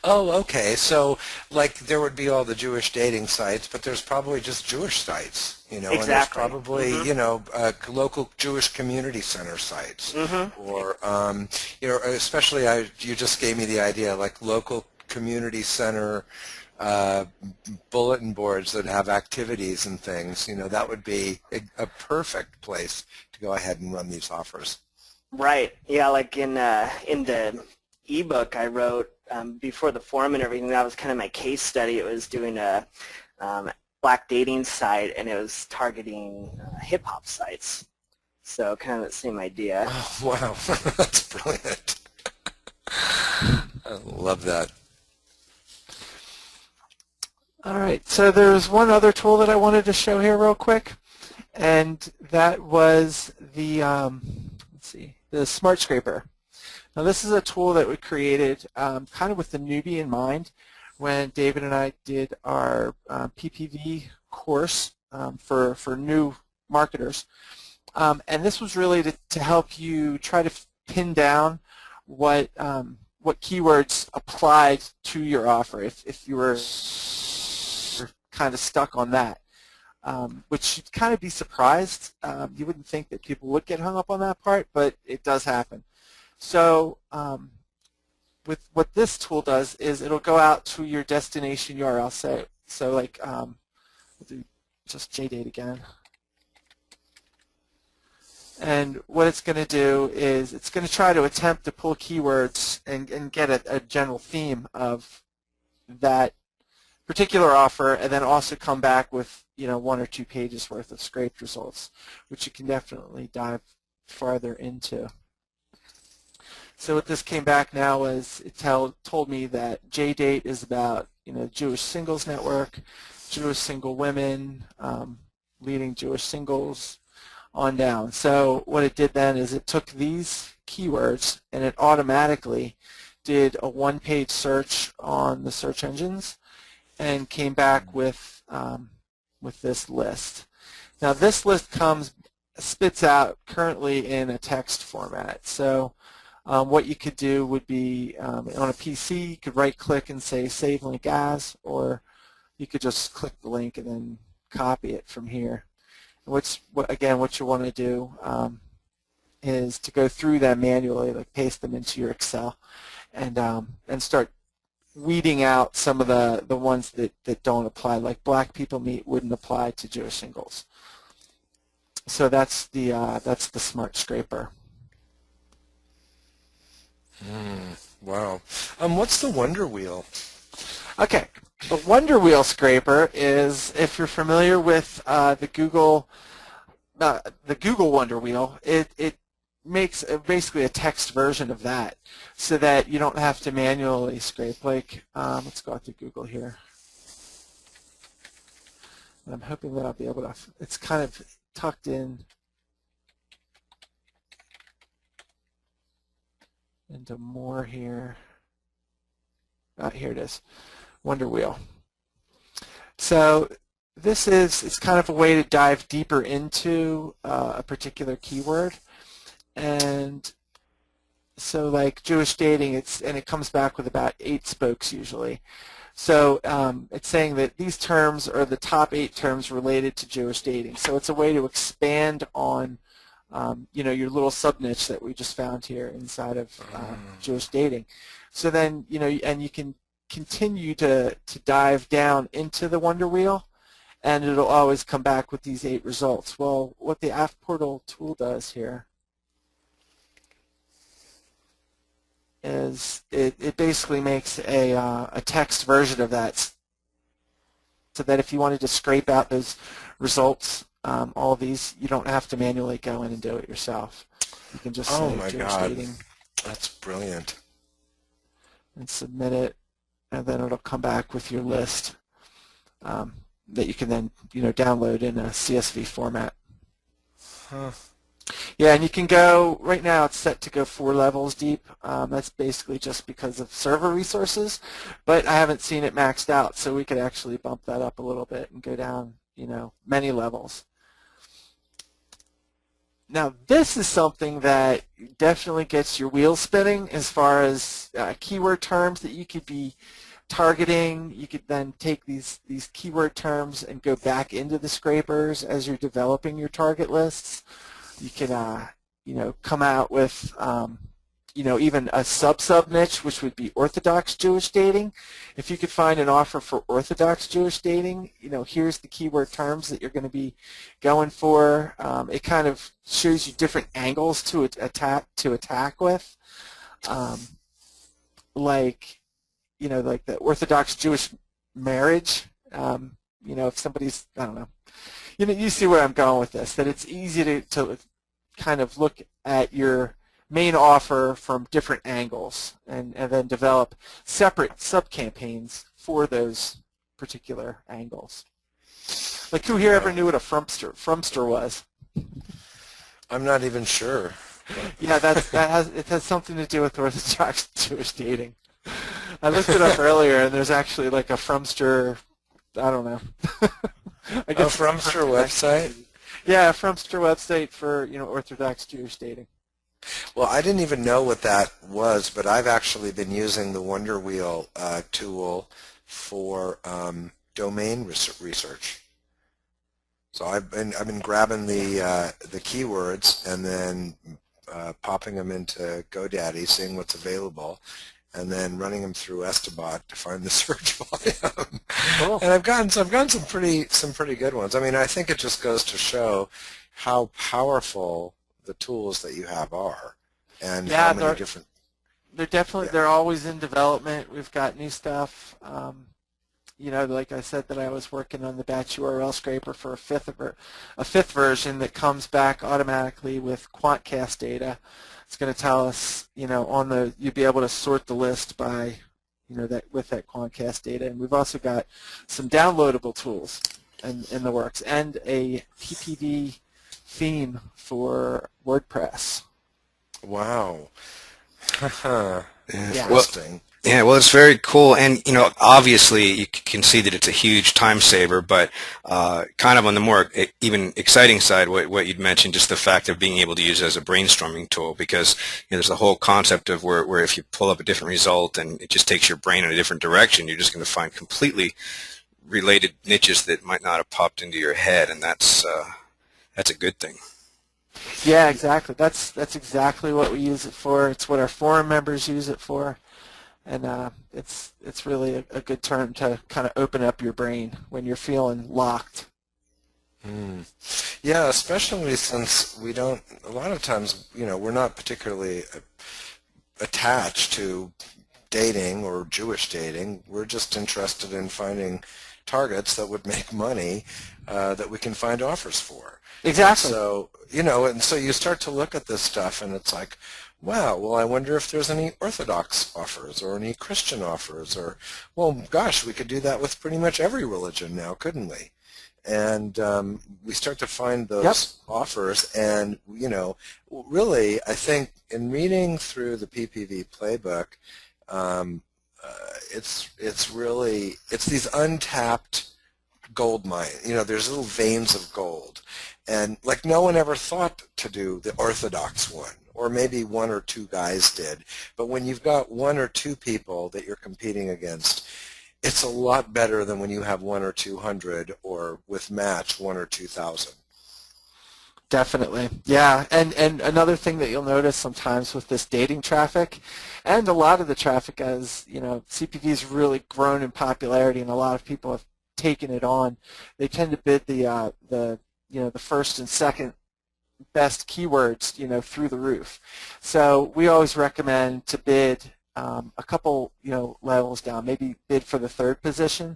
Oh, okay. So, like, there would be all the Jewish dating sites, but there's probably just Jewish sites, Exactly. And there's probably, local Jewish community center sites, or, especially you just gave me the idea, like local community center bulletin boards that have activities and things. That would be a perfect place to go ahead and run these offers. Right. Yeah, like in the ebook I wrote before the forum and everything, that was kind of my case study. It was doing a black dating site, and it was targeting hip-hop sites. So kind of the same idea. Oh, wow. That's brilliant. I love that. All right, so there's one other tool that I wanted to show here real quick, and that was the, let's see, the Smart Scraper. Now this is a tool that we created kind of with the newbie in mind when David and I did our PPV course for new marketers. And this was really to help you try to pin down what keywords applied to your offer if you were kind of stuck on that, which you'd kind of be surprised. You wouldn't think that people would get hung up on that part, but it does happen. So with what this tool does is it'll go out to your destination URL. So like we'll do just JDate again. And what it's going to do is it's going to try to attempt to pull keywords and get a general theme of that particular offer, and then also come back with 1 or 2 pages worth of scraped results, which you can definitely dive farther into. So what this came back now was it told me that JDate is about Jewish singles network, Jewish single women, leading Jewish singles, on down. So what it did then is it took these keywords and it automatically did a 1-page search on the search engines and came back with this list. Now this list spits out currently in a text format. So what you could do would be on a PC, you could right-click and say Save Link As, or you could just click the link and then copy it from here. Again, what you want to do is to go through them manually, like paste them into your Excel, and start weeding out some of the ones that don't apply, like Black People Meet wouldn't apply to Jewish singles. So that's the Smart Scraper. Wow. What's the Wonder Wheel? Okay, the Wonder Wheel Scraper is, if you're familiar with the Google Wonder Wheel, it makes basically a text version of that, so that you don't have to manually scrape. Like, let's go out to Google here. And I'm hoping that I'll be able to. It's kind of tucked in into more here. Here it is, Wonder Wheel. So it's kind of a way to dive deeper into a particular keyword. And so like Jewish dating, it comes back with about 8 spokes usually. So it's saying that these terms are the top 8 terms related to Jewish dating. So it's a way to expand on your little sub niche that we just found here inside of Jewish dating. So then and you can continue to dive down into the Wonder Wheel, and it'll always come back with these 8 results. Well, what the AFPortal tool does here is it basically makes a text version of that, so that if you wanted to scrape out those results, all of these, you don't have to manually go in and do it yourself. You can just say Jewish dating. That's brilliant. And submit it, and then it'll come back with your list that you can then download in a CSV format. Huh. Yeah, and you can go, right now it's set to go 4 levels deep. That's basically just because of server resources, but I haven't seen it maxed out, so we could actually bump that up a little bit and go down many levels. Now this is something that definitely gets your wheels spinning as far as keyword terms that you could be targeting. You could then take these keyword terms and go back into the scrapers as you're developing your target lists. You can come out with even a sub niche, which would be Orthodox Jewish dating. If you could find an offer for Orthodox Jewish dating, here's the keyword terms that you're going to be going for. It kind of shows you different angles to attack with, like the Orthodox Jewish marriage. If somebody's, I don't know, you see where I'm going with this. That it's easy to kind of look at your main offer from different angles, and then develop separate sub-campaigns for those particular angles. Like, who here ever knew what a Frumster was? I'm not even sure. Yeah, it has something to do with Orthodox Jewish dating. I looked it up earlier, and there's actually like a Frumster, I don't know. A Frumster website? Yeah, a Frumster website for, Orthodox Jewish dating. Well, I didn't even know what that was, but I've actually been using the Wonder Wheel tool for domain research. So I've been grabbing the keywords and then popping them into GoDaddy, seeing what's available, and then running them through Estabot to find the search volume. Cool. And I've gotten some pretty good ones. I mean, I think it just goes to show how powerful the tools that you have are, and how many different. They're always in development. We've got new stuff. Like I said, that I was working on the batch URL scraper for a fifth version that comes back automatically with QuantCast data. It's going to tell us, you'll be able to sort the list by, with that QuantCast data. And we've also got some downloadable tools in the works, and a PPV theme for WordPress. Wow. Interesting. Well, it's very cool, and obviously you can see that it's a huge time saver. But kind of on the more even exciting side, what you'd mentioned, just the fact of being able to use it as a brainstorming tool, because there's the whole concept of where if you pull up a different result and it just takes your brain in a different direction, you're just going to find completely related niches that might not have popped into your head, and that's a good thing. Yeah, exactly. That's exactly what we use it for. It's what our forum members use it for. And it's really a good term to kind of open up your brain when you're feeling locked. Yeah, especially since we don't, a lot of times, we're not particularly attached to dating or Jewish dating. We're just interested in finding targets that would make money that we can find offers for. Exactly. So, and so you start to look at this stuff and it's like, wow, well, I wonder if there's any Orthodox offers or any Christian offers, or, well, gosh, we could do that with pretty much every religion now, couldn't we? And we start to find those offers, and, really, I think in reading through the PPV playbook, it's these untapped gold mine. There's little veins of gold. And like no one ever thought to do the Orthodox one, or maybe one or two guys did. But when you've got one or two people that you're competing against, it's a lot better than when you have 1 or 200, or with Match 1 or 2,000. Definitely, yeah. And another thing that you'll notice sometimes with this dating traffic, and a lot of the traffic, as CPV's really grown in popularity, and a lot of people have taken it on. They tend to bid the first and second best keywords, through the roof. So we always recommend to bid a couple, levels down. Maybe bid for the third position.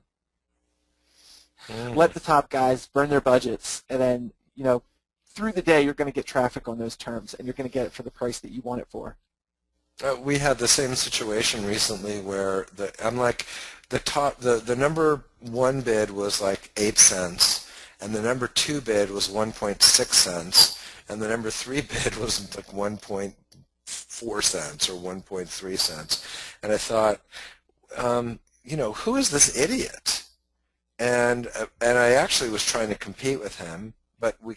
Let the top guys burn their budgets, and then, through the day you're going to get traffic on those terms, and you're going to get it for the price that you want it for. We had the same situation recently where the number one bid was like 8 cents, and the number 2 bid was 1.6 cents, and the number 3 bid was like 1.4 cents or 1.3 cents. And I thought, who is this idiot? And I actually was trying to compete with him, but we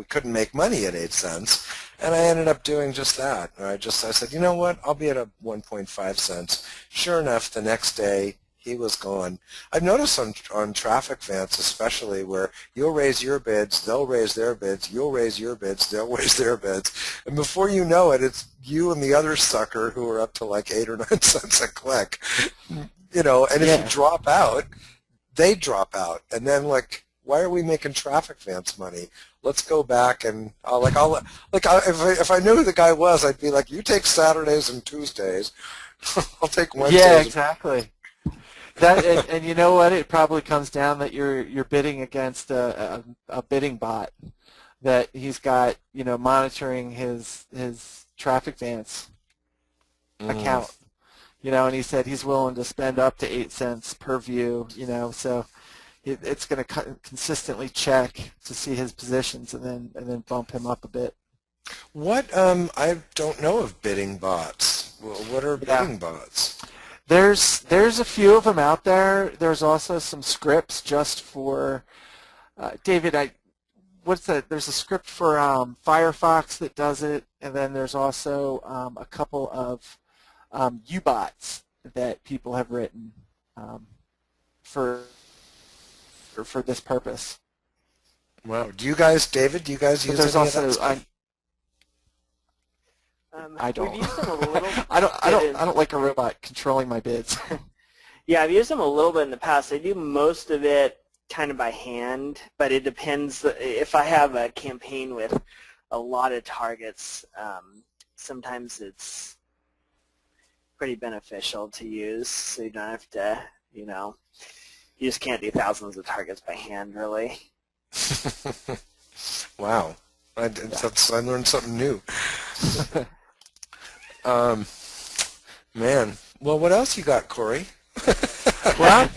couldn't make money at 8 cents, and I ended up doing just that. I said, you know what, I'll be at a 1.5 cents. Sure enough, the next day he was gone. I've noticed on Traffic Vance especially, where you'll raise your bids, they'll raise their bids, you'll raise your bids, they'll raise their bids, and before you know it, it's you and the other sucker who are up to like 8 or 9 cents a click. And if you drop out, they drop out, and then like, why are we making Traffic Vance money? Let's go back and if I knew who the guy was, I'd be like, you take Saturdays and Tuesdays, I'll take Wednesdays. Yeah, exactly. And you know what? It probably comes down that you're bidding against a bidding bot that he's got, monitoring his Traffic Vance account, and he said he's willing to spend up to 8 cents per view, so it's going to consistently check to see his positions and then bump him up a bit. What, I don't know of bidding bots. What are bidding bots? There's a few of them out there. There's also some scripts just for, David, what's that? There's a script for Firefox that does it, and then there's also a couple of U-bots that people have written for this purpose. Wow. David, do you guys use any of that stuff? I don't. We've used them a little. I don't like a robot controlling my bids. Yeah, I've used them a little bit in the past. I do most of it kind of by hand, but it depends. If I have a campaign with a lot of targets, sometimes it's pretty beneficial to use, so you don't have to, you just can't do thousands of targets by hand, really. Wow. I learned something new. Man. Well, what else you got, Corey? Well,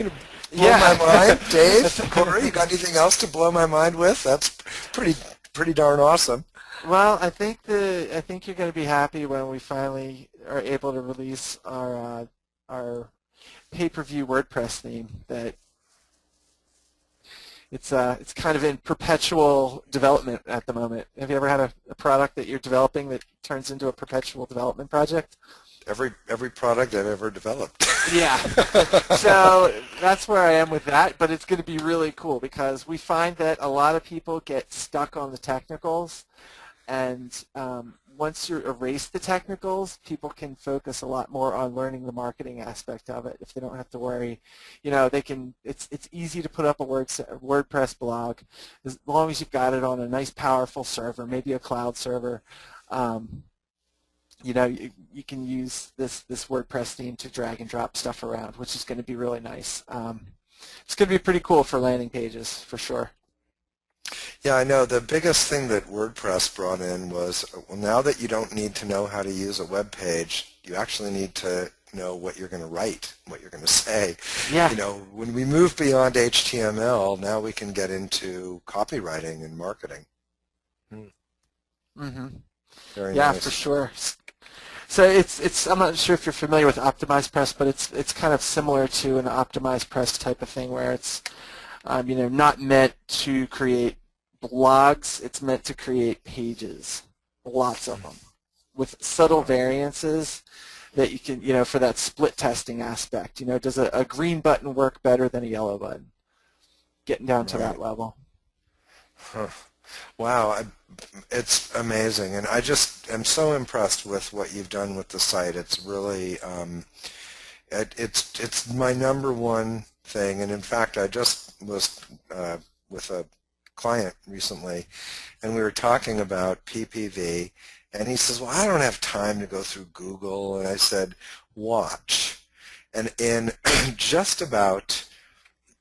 blow my mind. Dave, Corey, you got anything else to blow my mind with? That's pretty darn awesome. Well, I think you're going to be happy when we finally are able to release our pay-per-view WordPress theme. That it's kind of in perpetual development at the moment. Have you ever had a product that you're developing that turns into a perpetual development project? Every product I've ever developed. Yeah. So that's where I am with that, but it's going to be really cool because we find that a lot of people get stuck on the technicals, and once you erase the technicals, people can focus a lot more on learning the marketing aspect of it. If they don't have to worry, they can. It's easy to put up a WordPress blog as long as you've got it on a nice, powerful server, maybe a cloud server. You can use this WordPress theme to drag and drop stuff around, which is going to be really nice. It's going to be pretty cool for landing pages, for sure. Yeah, I know. The biggest thing that WordPress brought in was, well, now that you don't need to know how to use a web page, you actually need to know what you're going to write, what you're going to say. Yeah. When we move beyond HTML, now we can get into copywriting and marketing. Mm-hmm. Very yeah, nice. For sure. So it's I'm not sure if you're familiar with OptimizePress, but it's kind of similar to an OptimizePress type of thing where it's not meant to create blogs. It's meant to create pages, lots of them, with subtle variances that you can for that split testing aspect. Does a green button work better than a yellow button? Getting down to that level. Huh. Wow, it's amazing, and I just am so impressed with what you've done with the site. It's really, it's my number one thing, and in fact, I just was with a client recently, and we were talking about PPV, and he says, well, I don't have time to go through Google, and I said, watch, and in just about,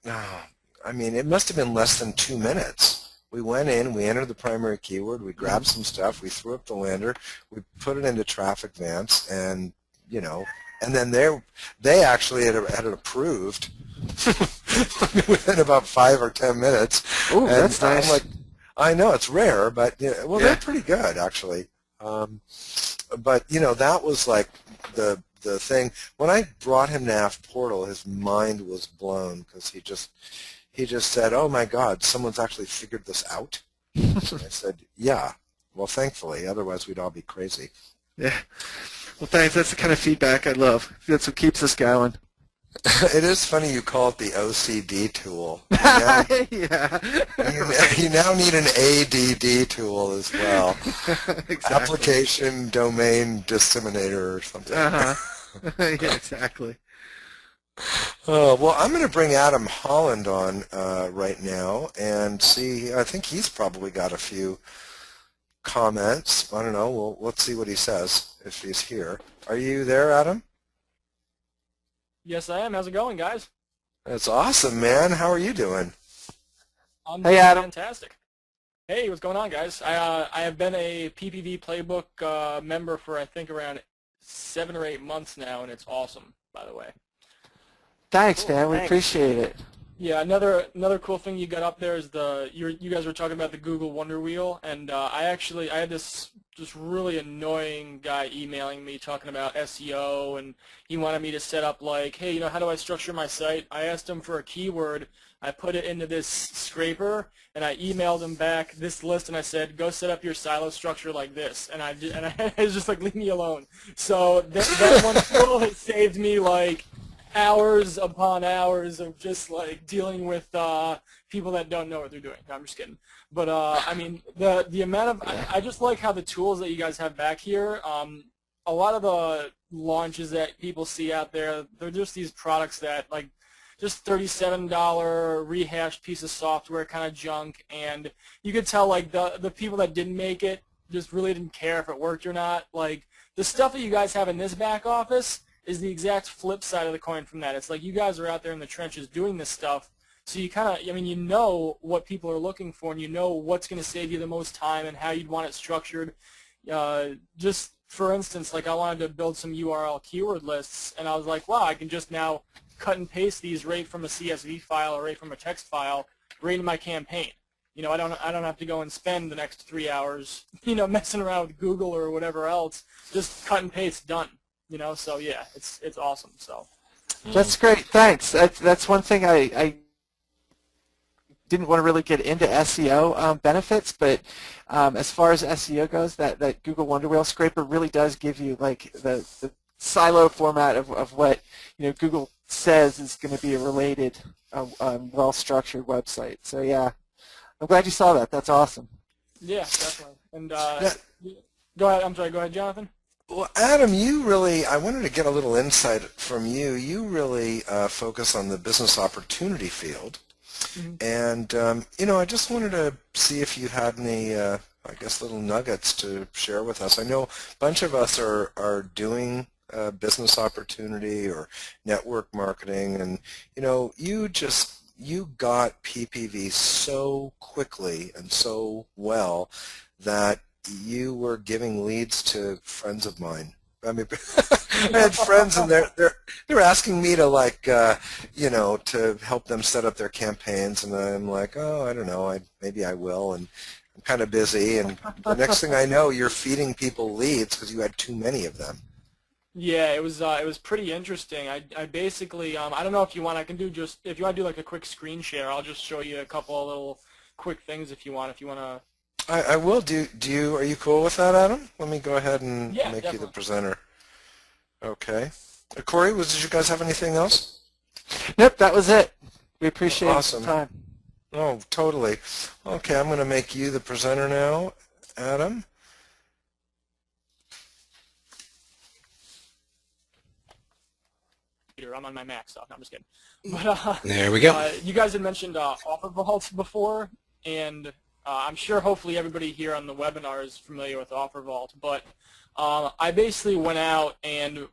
it must have been less than 2 minutes. We went in, we entered the primary keyword, we grabbed some stuff, we threw up the lander, we put it into Traffic Vance, and and then they actually had it approved within about 5 or 10 minutes. Oh, that's nice. I'm like, I know it's rare, but they're pretty good actually. But that was like the thing. When I brought him to Nav Portal, his mind was blown because he just said, oh my God, someone's actually figured this out. I said, yeah, well thankfully, otherwise we'd all be crazy. Yeah. Well, thanks. That's the kind of feedback I love. That's what keeps us going. It is funny you call it the OCD tool. You now need an ADD tool as well. Exactly. Application Domain Disseminator or something. Yeah, exactly. Well, I'm going to bring Adam Holland on right now and see. I think he's probably got a few comments. I don't know. Well, let's see what he says if he's here. Are you there, Adam? Yes, I am. How's it going, guys? That's awesome, man. How are you doing? I'm Hey, doing Adam. fantastic. Hey, what's going on, guys? I have been a PPV Playbook member for I think around 7 or 8 months now, and it's awesome, by the way. Thanks, Cool, man. We thanks. appreciate it. Yeah, another cool thing you got up there is you guys were talking about the Google Wonder Wheel, and I had this just really annoying guy emailing me talking about SEO, and he wanted me to set up like, hey, how do I structure my site? I asked him for a keyword. I put it into this scraper, and I emailed him back this list, and I said, go set up your silo structure like this, and I was just like, leave me alone. So that one tool has saved me like hours upon hours of just like dealing with people that don't know what they're doing. No, I'm just kidding. But I mean, the amount of I just like how the tools that you guys have back here. A lot of the launches that people see out there, they're just these products that like just $37 rehashed piece of software kind of junk, and you could tell like the people that didn't make it just really didn't care if it worked or not. Like the stuff that you guys have in this back office is the exact flip side of the coin from that. It's like you guys are out there in the trenches doing this stuff, so you kind of, I mean, you know what people are looking for, and you know what's going to save you the most time and how you'd want it structured. Just for instance, like I wanted to build some URL keyword lists, and I was like, wow, I can just now cut and paste these right from a CSV file or right from a text file right in my campaign. I don't have to go and spend the next 3 hours, messing around with Google or whatever else. Just cut and paste, done. So yeah, it's awesome. So That's great. Thanks. That's one thing I didn't want to really get into SEO benefits, but as far as SEO goes, that Google Wonder Wheel scraper really does give you like the silo format of what Google says is going to be a related, well-structured website. So yeah, I'm glad you saw that. That's awesome. yeah, definitely. And go ahead. I'm sorry. Go ahead, Jonathan. Well, Adam, I wanted to get a little insight from you. You really focus on the business opportunity field. Mm-hmm. And, I just wanted to see if you had any, little nuggets to share with us. I know a bunch of us are doing business opportunity or network marketing, and, you got PPV so quickly and so well that you were giving leads to friends of mine. I mean, I had friends, and they're asking me to to help them set up their campaigns, and I'm like, oh, I don't know, maybe I will, and I'm kind of busy, and the next thing I know, you're feeding people leads because you had too many of them. Yeah, it was pretty interesting. I basically I don't know if you want. I can do if you want to do like a quick screen share. I'll just show you a couple of little quick things if you want. If you want to. I will. Are you cool with that, Adam? Let me go ahead and Yeah, make definitely. you the presenter. Okay. Corey, did you guys have anything else? Nope, that was it. We appreciate Awesome. the time. Oh, totally. Okay, I'm going to make you the presenter now, Adam. I'm on my Mac stuff. No, I'm just kidding. But There we go. you guys had mentioned offer vaults before, and I'm sure hopefully everybody here on the webinar is familiar with offer vault. But I basically went out and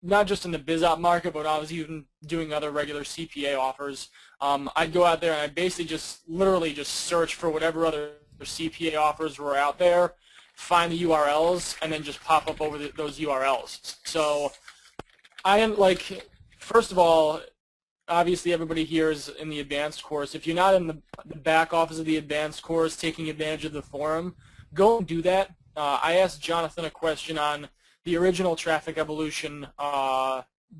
not just in the BizOp market, but I was even doing other regular CPA offers. I'd go out there and I basically literally just search for whatever other CPA offers were out there, find the URLs, and then just pop up over those URLs. So I am like, first of all, obviously everybody here is in the advanced course. If you're not in the back office of the advanced course taking advantage of the forum, go and do that. I asked Jonathan a question on the original Traffic Evolution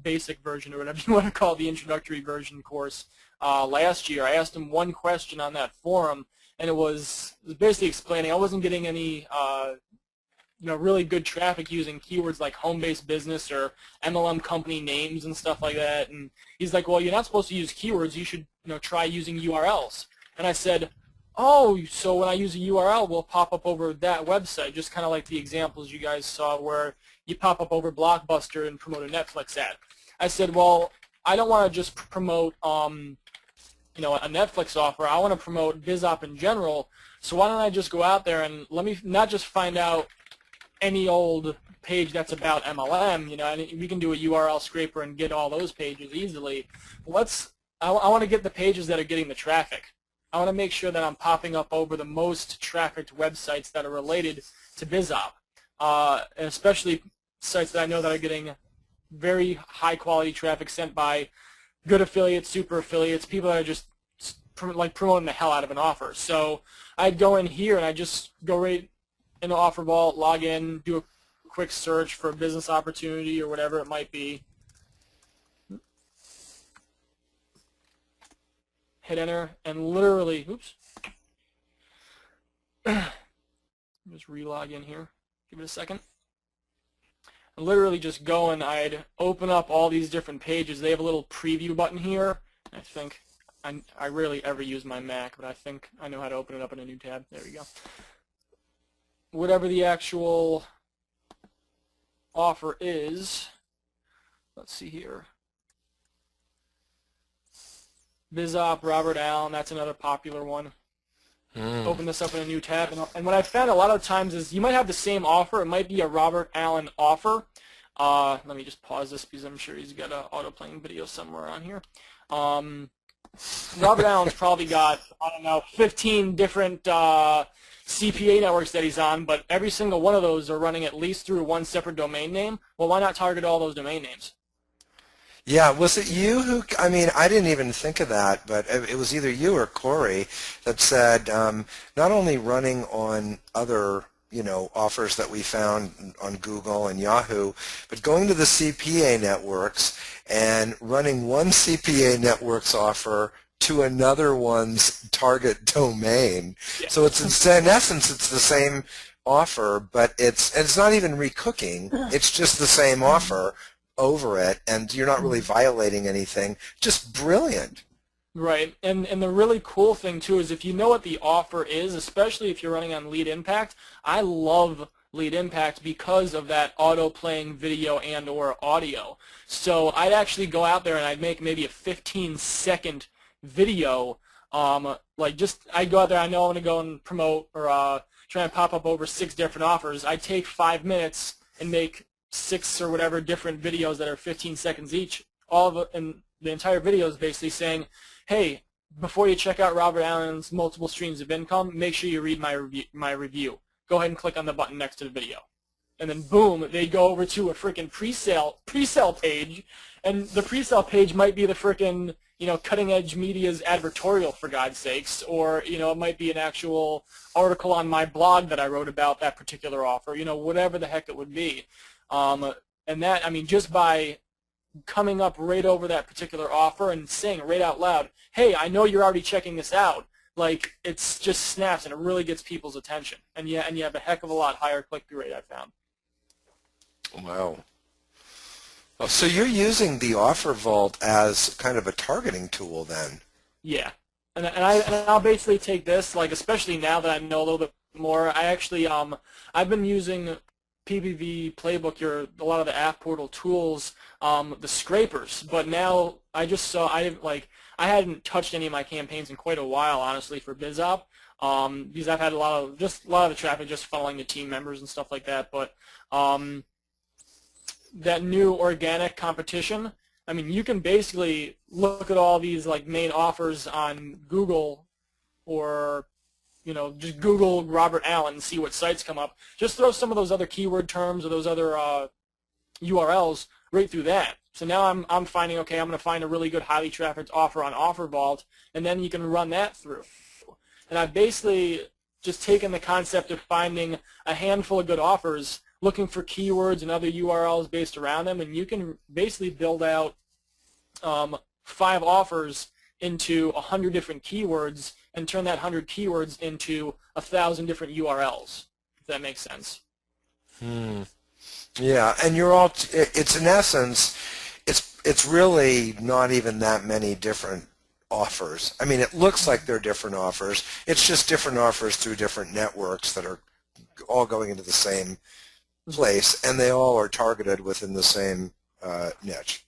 basic version, or whatever you want to call it, the introductory version course last year. I asked him one question on that forum, and it was basically explaining I wasn't getting any really good traffic using keywords like home-based business or MLM company names and stuff like that. And he's like, well, you're not supposed to use keywords. You should try using URLs. And I said, oh, so when I use a URL, we'll pop up over that website, just kind of like the examples you guys saw where you pop up over Blockbuster and promote a Netflix ad. I said, well, I don't want to just promote a Netflix offer. I want to promote BizOp in general. So why don't I just go out there and let me not just find out any old page that's about MLM, and we can do a URL scraper and get all those pages easily. I want to get the pages that are getting the traffic. I want to make sure that I'm popping up over the most trafficked websites that are related to BizOp, and especially sites that I know that are getting very high quality traffic sent by good affiliates, super affiliates, people that are just like promoting the hell out of an offer. So I'd go in here and I just go right into Offer Vault, log in, do a quick search for a business opportunity or whatever it might be. Hit enter and literally, oops, just relog in here. Give it a second. Literally just go and I'd open up all these different pages. They have a little preview button here. I think I rarely ever use my Mac, but I think I know how to open it up in a new tab. There we go. Whatever the actual offer is, let's see here. BizOp, Robert Allen, that's another popular one. Open this up in a new tab, and what I found a lot of times is you might have the same offer. It might be a Robert Allen offer. Let me just pause this because I'm sure he's got an auto-playing video somewhere on here. Robert Allen's probably got, I don't know, 15 different CPA networks that he's on, but every single one of those are running at least through one separate domain name. Well, why not target all those domain names? Yeah, was it you who, I mean, I didn't even think of that, but it was either you or Corey that said not only running on other, offers that we found on Google and Yahoo, but going to the CPA networks and running one CPA network's offer to another one's target domain. Yeah. So it's in essence, it's the same offer, but it's not even recooking. It's just the same offer over it, and you're not really violating anything. Just brilliant. Right, and the really cool thing too is if you know what the offer is, especially if you're running on Lead Impact. I love Lead Impact because of that auto-playing video and or audio. So I'd actually go out there and I'd make maybe a 15-second video. I'd go out there, I know I'm going to go and promote or try and pop up over 6 different offers. I'd take 5 minutes and make 6 or whatever different videos that are 15 seconds each. All of it, and the entire video is basically saying, hey, before you check out Robert Allen's multiple streams of income, make sure you read my review. Go ahead and click on the button next to the video. And then boom, they go over to a freaking pre-sale page, and the pre-sale page might be the freaking, Cutting Edge Media's advertorial, for God's sakes, or, it might be an actual article on my blog that I wrote about that particular offer, whatever the heck it would be. And that, I mean, just by coming up right over that particular offer and saying right out loud, hey, I know you're already checking this out, like, it's just snaps and it really gets people's attention. And you have a heck of a lot higher click-through rate, I found. Wow. Oh, so you're using the Offer Vault as kind of a targeting tool then? Yeah. And I'll basically take this, like, especially now that I know a little bit more, I actually, I've been using PPV Playbook, a lot of the app portal tools, the scrapers. But now I just saw I hadn't touched any of my campaigns in quite a while, honestly, for BizOp, because I've had a lot of the traffic just funneling to team members and stuff like that. But that new organic competition, I mean, you can basically look at all these main offers on Google or just Google Robert Allen and see what sites come up. Just throw some of those other keyword terms or those other URLs right through that. So now I'm finding, okay, I'm going to find a really good highly trafficked offer on Offer Vault, and then you can run that through. And I've basically just taken the concept of finding a handful of good offers, looking for keywords and other URLs based around them, and you can basically build out 5 offers into 100 different keywords and turn that 100 keywords into 1,000 different URLs, if that makes sense. Yeah, and it's in essence, it's really not even that many different offers. I mean, it looks like they're different offers. It's just different offers through different networks that are all going into the same place, and they all are targeted within the same niche.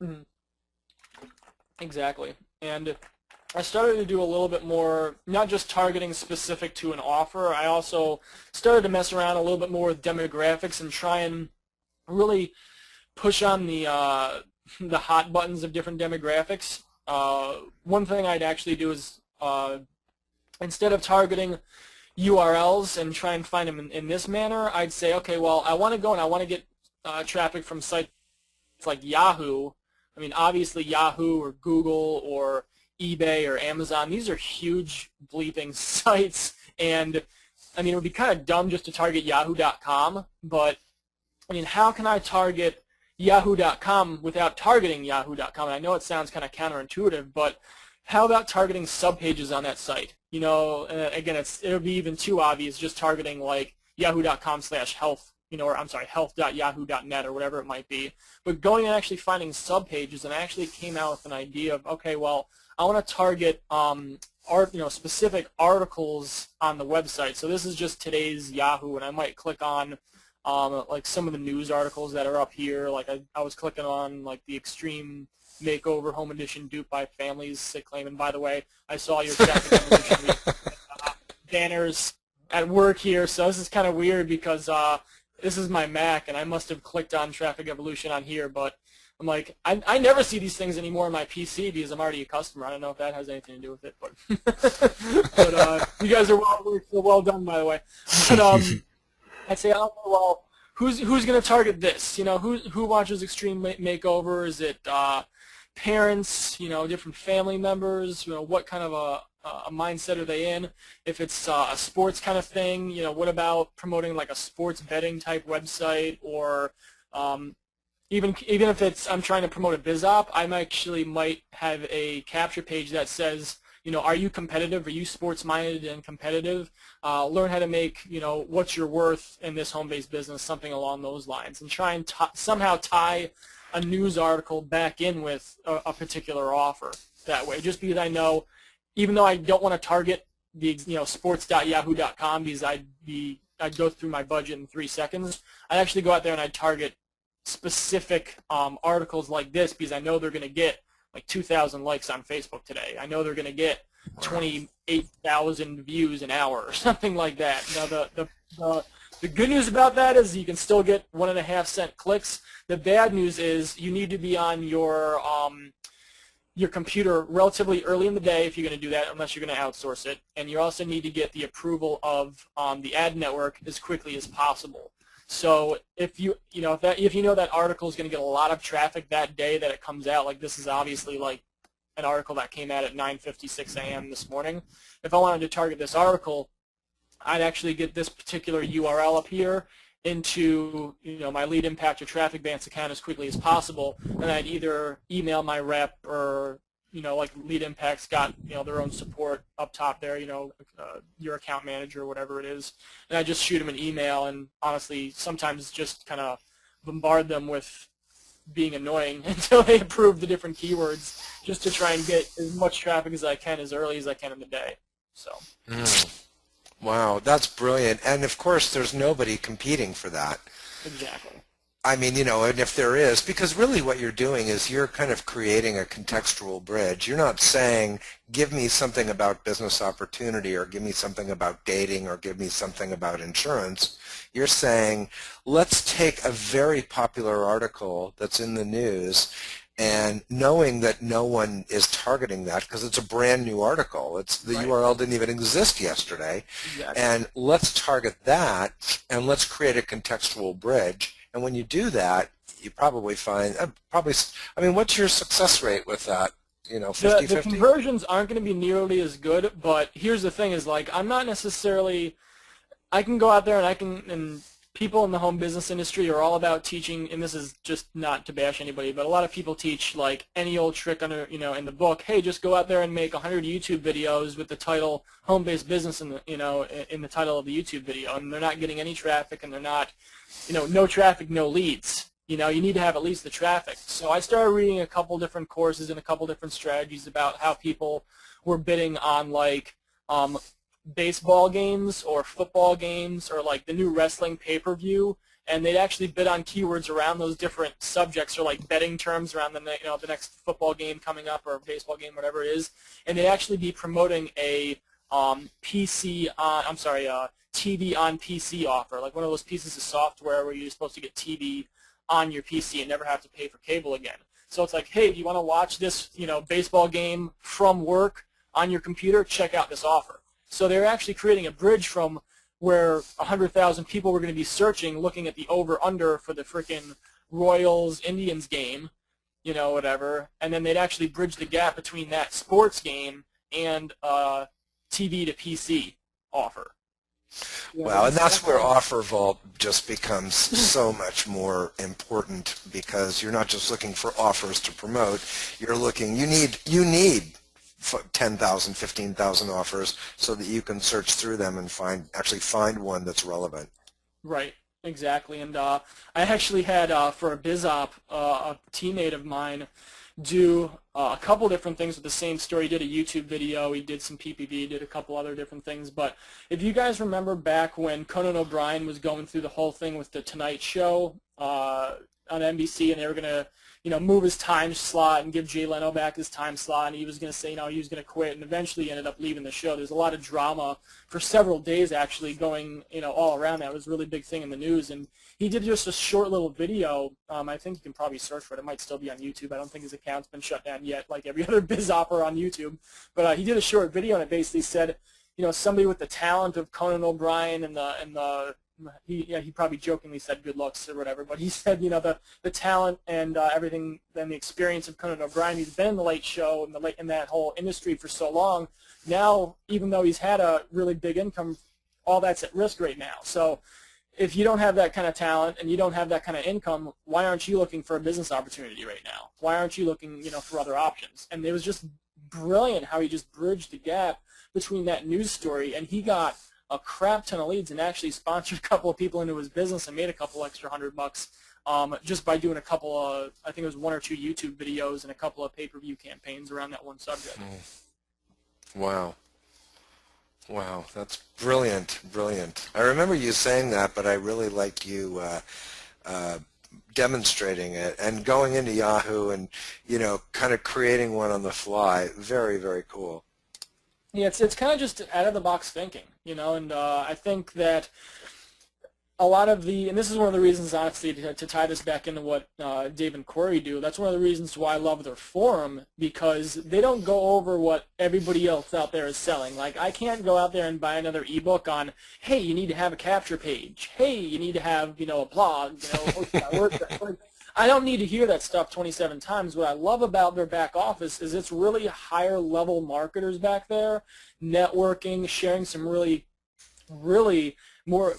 Mm-hmm. Exactly. And I started to do a little bit more, not just targeting specific to an offer. I also started to mess around a little bit more with demographics and try and really push on the hot buttons of different demographics. One thing I'd actually do is instead of targeting URLs and try and find them in this manner, I'd say, okay, well, I want to go and I want to get traffic from sites like Yahoo. I mean, obviously Yahoo or Google or eBay or Amazon, these are huge bleeping sites, and I mean, it would be kind of dumb just to target yahoo.com, but I mean, how can I target yahoo.com without targeting yahoo.com? And I know it sounds kind of counterintuitive, but how about targeting subpages on that site? You know, again, it would be even too obvious just targeting like yahoo.com/health, you know, or I'm sorry, health.yahoo.net or whatever it might be. But going and actually finding subpages, and I actually came out with an idea of, okay, well, I want to target specific articles on the website. So this is just today's Yahoo, and I might click on like some of the news articles that are up here. Like I was clicking on like the Extreme Makeover Home Edition duped by families sick claim. And by the way, I saw your Traffic Evolution banners at work here, so this is kind of weird because this is my Mac, and I must have clicked on Traffic Evolution on here, but I'm like, I never see these things anymore on my PC because I'm already a customer. I don't know if that has anything to do with it, but but you guys are well done, by the way. But I'd say, oh, well, who's going to target this? You know, who watches Extreme Makeover? Is it parents? You know, different family members? You know, what kind of a mindset are they in? If it's a sports kind of thing, you know, what about promoting like a sports betting type website, or even if it's I'm trying to promote a biz op, I actually might have a capture page that says, you know, are you competitive? Are you sports-minded and competitive? Learn how to make, you know, what's your worth in this home-based business, something along those lines, and try and somehow tie a news article back in with a particular offer that way. Just because I know, even though I don't want to target the, you know, sports.yahoo.com because I'd go through my budget in 3 seconds, I'd actually go out there and I'd target specific articles like this because I know they're going to get like 2,000 likes on Facebook today. I know they're going to get 28,000 views an hour or something like that. Now the good news about that is you can still get 1.5-cent clicks. The bad news is you need to be on your computer relatively early in the day if you're going to do that, unless you're going to outsource it, and you also need to get the approval of the ad network as quickly as possible. So if you know that article is going to get a lot of traffic that day that it comes out, like this is obviously like an article that came out at 9:56 a.m. this morning. If I wanted to target this article, I'd actually get this particular URL up here into, you know, my Lead Impact or Traffic Advance account as quickly as possible, and I'd either email my rep or, you know, like Lead Impact's got, you know, their own support up top there, you know, your account manager or whatever it is, and I just shoot them an email, and honestly sometimes just kind of bombard them with being annoying until they approve the different keywords, just to try and get as much traffic as I can as early as I can in the day. So. Wow, that's brilliant. And of course there's nobody competing for that. Exactly. I mean, you know, and if there is, because really what you're doing is you're kind of creating a contextual bridge. You're not saying, give me something about business opportunity, or give me something about dating, or give me something about insurance. You're saying, let's take a very popular article that's in the news, and knowing that no one is targeting that because it's a brand new article. The Right. URL didn't even exist yesterday. Exactly. And let's target that, and let's create a contextual bridge. And when you do that, you probably find, I mean, what's your success rate with that? You know, 50-50? The conversions aren't going to be nearly as good, but here's the thing is, like, I'm not necessarily, I can go out there and people in the home business industry are all about teaching, and this is just not to bash anybody, but a lot of people teach like any old trick under, you know, in the book. Hey, just go out there and make 100 YouTube videos with the title "Home-Based Business" in the, you know, in the title of the YouTube video, and they're not getting any traffic, and they're not, you know, no traffic, no leads. You know, you need to have at least the traffic. So I started reading a couple different courses and a couple different strategies about how people were bidding on like baseball games or football games or like the new wrestling pay-per-view, and they'd actually bid on keywords around those different subjects or like betting terms around the, you know, the next football game coming up or baseball game, whatever it is, and they'd actually be promoting a TV on PC offer, like one of those pieces of software where you're supposed to get TV on your PC and never have to pay for cable again. So it's like, hey, if you want to watch this, you know, baseball game from work on your computer, check out this offer. So they're actually creating a bridge from where 100,000 people were going to be searching, looking at the over-under for the frickin' Royals-Indians game, you know, whatever, and then they'd actually bridge the gap between that sports game and TV to PC offer. Well, and that's where Offer Vault just becomes so much more important, because you're not just looking for offers to promote. You're looking, you need 10,000, 15,000 offers so that you can search through them and actually find one that's relevant. Right, exactly. And I actually had, for a BizOp, a teammate of mine do a couple different things with the same story. He did a YouTube video, he did some PPV, did a couple other different things. But if you guys remember back when Conan O'Brien was going through the whole thing with the Tonight Show on NBC, and they were going to, you know, move his time slot and give Jay Leno back his time slot, and he was going to say, you know, he was going to quit, and eventually he ended up leaving the show. There's a lot of drama for several days actually going, you know, all around that. It was a really big thing in the news, and he did just a short little video. I think you can probably search for it. It might still be on YouTube. I don't think his account's been shut down yet, like every other BizOpper on YouTube. But he did a short video, and it basically said, you know, somebody with the talent of Conan O'Brien and he probably jokingly said good looks or whatever, but he said, you know, the talent and everything, and the experience of Conan O'Brien. He's been in the Late Show and in that whole industry for so long. Now, even though he's had a really big income, all that's at risk right now. So if you don't have that kind of talent and you don't have that kind of income, why aren't you looking for a business opportunity right now? Why aren't you looking, you know, for other options? And it was just brilliant how he just bridged the gap between that news story, and he got a crap ton of leads and actually sponsored a couple of people into his business and made a couple extra $100 just by doing a couple of, I think it was 1 or 2 YouTube videos and a couple of pay-per-view campaigns around that one subject. Wow. Wow, that's brilliant, brilliant. I remember you saying that, but I really like you demonstrating it and going into Yahoo and, you know, kind of creating one on the fly. Very, very cool. Yeah, it's kind of just out-of-the-box thinking, you know, and I think that a lot of and this is one of the reasons, honestly, to tie this back into what Dave and Corey do, that's one of the reasons why I love their forum, because they don't go over what everybody else out there is selling. Like, I can't go out there and buy another ebook on, hey, you need to have a capture page. Hey, you need to have, you know, a blog, you know, WordPress. I don't need to hear that stuff 27 times. What I love about their back office is it's really higher level marketers back there, networking, sharing some really more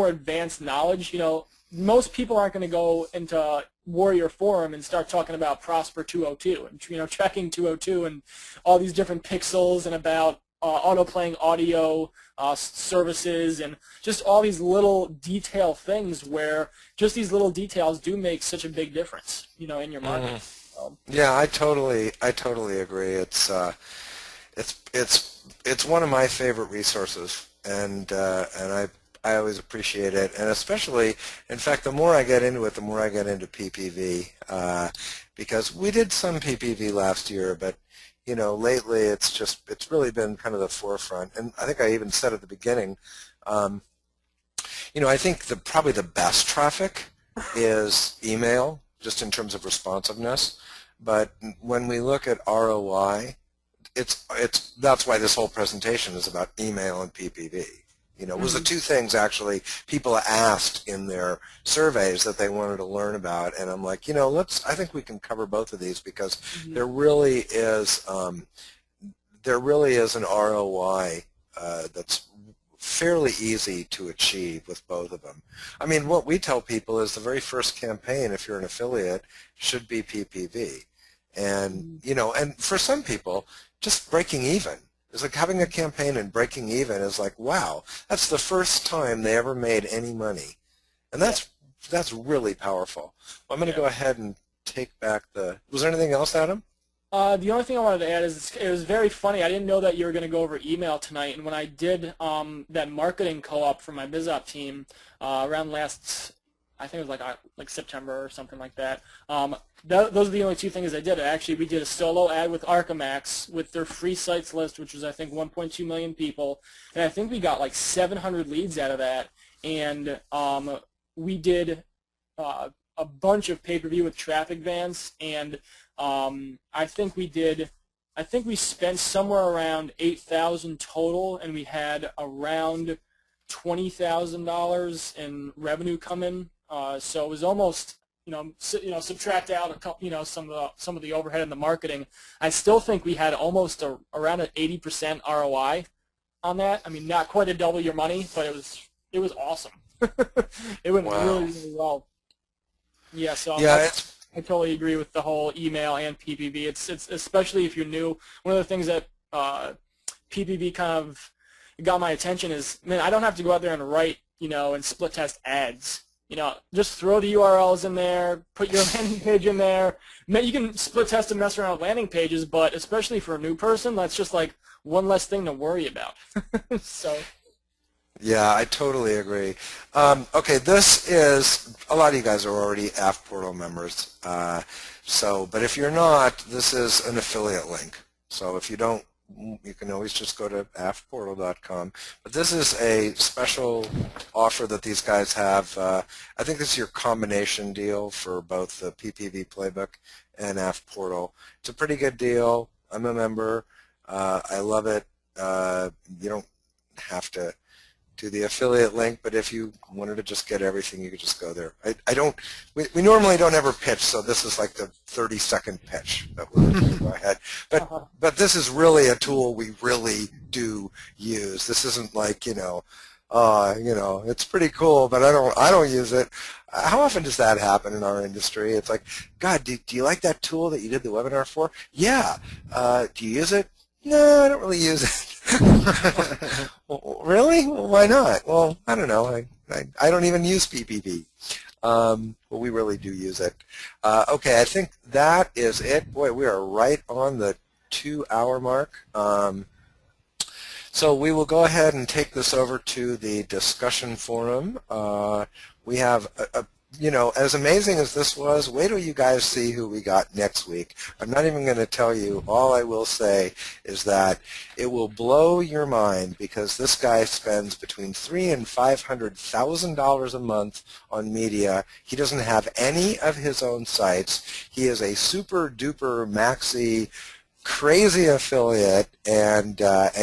advanced knowledge. You know, most people aren't going to go into Warrior Forum and start talking about Prosper 202 and, you know, checking 202 and all these different pixels and about auto-playing audio services and just all these little detail things where just these little details do make such a big difference, you know, in your market. Yeah, I totally agree. It's one of my favorite resources, and I always appreciate it, and especially, in fact, the more I get into it, the more I get into PPV, because we did some PPV last year, but you know, lately it's really been kind of the forefront. And I think I even said at the beginning, you know, I think probably the best traffic is email, just in terms of responsiveness. But when we look at ROI, that's why this whole presentation is about email and PPV. You know, it was the two things actually people asked in their surveys that they wanted to learn about, and I'm like, you know, I think we can cover both of these, because there really is an ROI that's fairly easy to achieve with both of them. I mean, what we tell people is the very first campaign, if you're an affiliate, should be PPV, and you know, and for some people, just breaking even. It's like having a campaign and breaking even is like, wow, that's the first time they ever made any money. And that's really powerful. Well, I'm going to go ahead and take back was there anything else, Adam? The only thing I wanted to add is it was very funny. I didn't know that you were going to go over email tonight, and when I did that marketing co-op for my BizOp team around I think it was like September or something like that. Those are the only two things I did. Actually, we did a solo ad with Archamax with their free sites list, which was, I think, 1.2 million people. And I think we got like 700 leads out of that. And we did a bunch of pay-per-view with Traffic Vance. And I think we did I think we spent somewhere around $8,000 total, and we had around $20,000 in revenue come in. So it was almost, subtract out a couple, some of the overhead in the marketing. I still think we had almost around an 80% ROI on that. I mean, not quite to double your money, but it was awesome. It went really, really well. Yeah, so I totally agree with the whole email and PPV. It's especially if you're new. One of the things that PPV kind of got my attention is, man, I don't have to go out there and write, and split test ads. Just throw the URLs in there, put your landing page in there. You can split test and mess around with landing pages, but especially for a new person, that's just like one less thing to worry about. So. Yeah, I totally agree. Okay, this is, a lot of you guys are already AF Portal members. But if you're not, this is an affiliate link. So if you don't, you can always just go to afportal.com. But this is a special offer that these guys have. I think this is your combination deal for both the PPV Playbook and AF Portal. It's a pretty good deal. I'm a member. I love it. You don't have to do the affiliate link, but if you wanted to just get everything, you could just go there. We normally don't ever pitch, so this is like the 30-second pitch that we're going to go ahead. But this is really a tool we really do use. This isn't like, it's pretty cool, but I don't use it. How often does that happen in our industry? It's like, God, do you like that tool that you did the webinar for? Yeah. Do you use it? No, I don't really use it. Well, really? Well, why not? Well, I don't know. I don't even use PPV. But we really do use it. Okay, I think that is it. Boy, we are right on the 2-hour mark. So we will go ahead and take this over to the discussion forum. We have as amazing as this was, wait till you guys see who we got next week. I'm not even going to tell you. All I will say is that it will blow your mind because this guy spends between $300,000 and $500,000 a month on media. He doesn't have any of his own sites. He is a super duper maxi crazy affiliate, and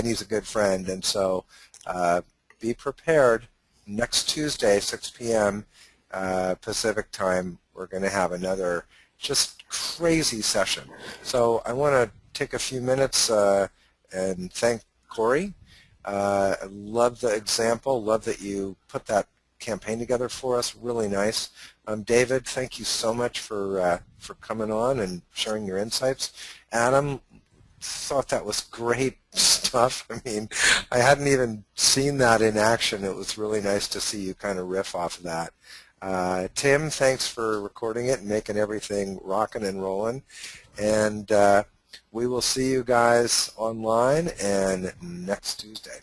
he's a good friend. And so be prepared. Next Tuesday, 6 p.m. Pacific time, we're going to have another just crazy session. So I want to take a few minutes and thank Corey. I love the example, love that you put that campaign together for us, really nice. David, thank you so much for coming on and sharing your insights. Adam, thought that was great stuff. I mean, I hadn't even seen that in action. It was really nice to see you kind of riff off of that. Tim, thanks for recording it and making everything rocking and rolling. And we will see you guys online and next Tuesday.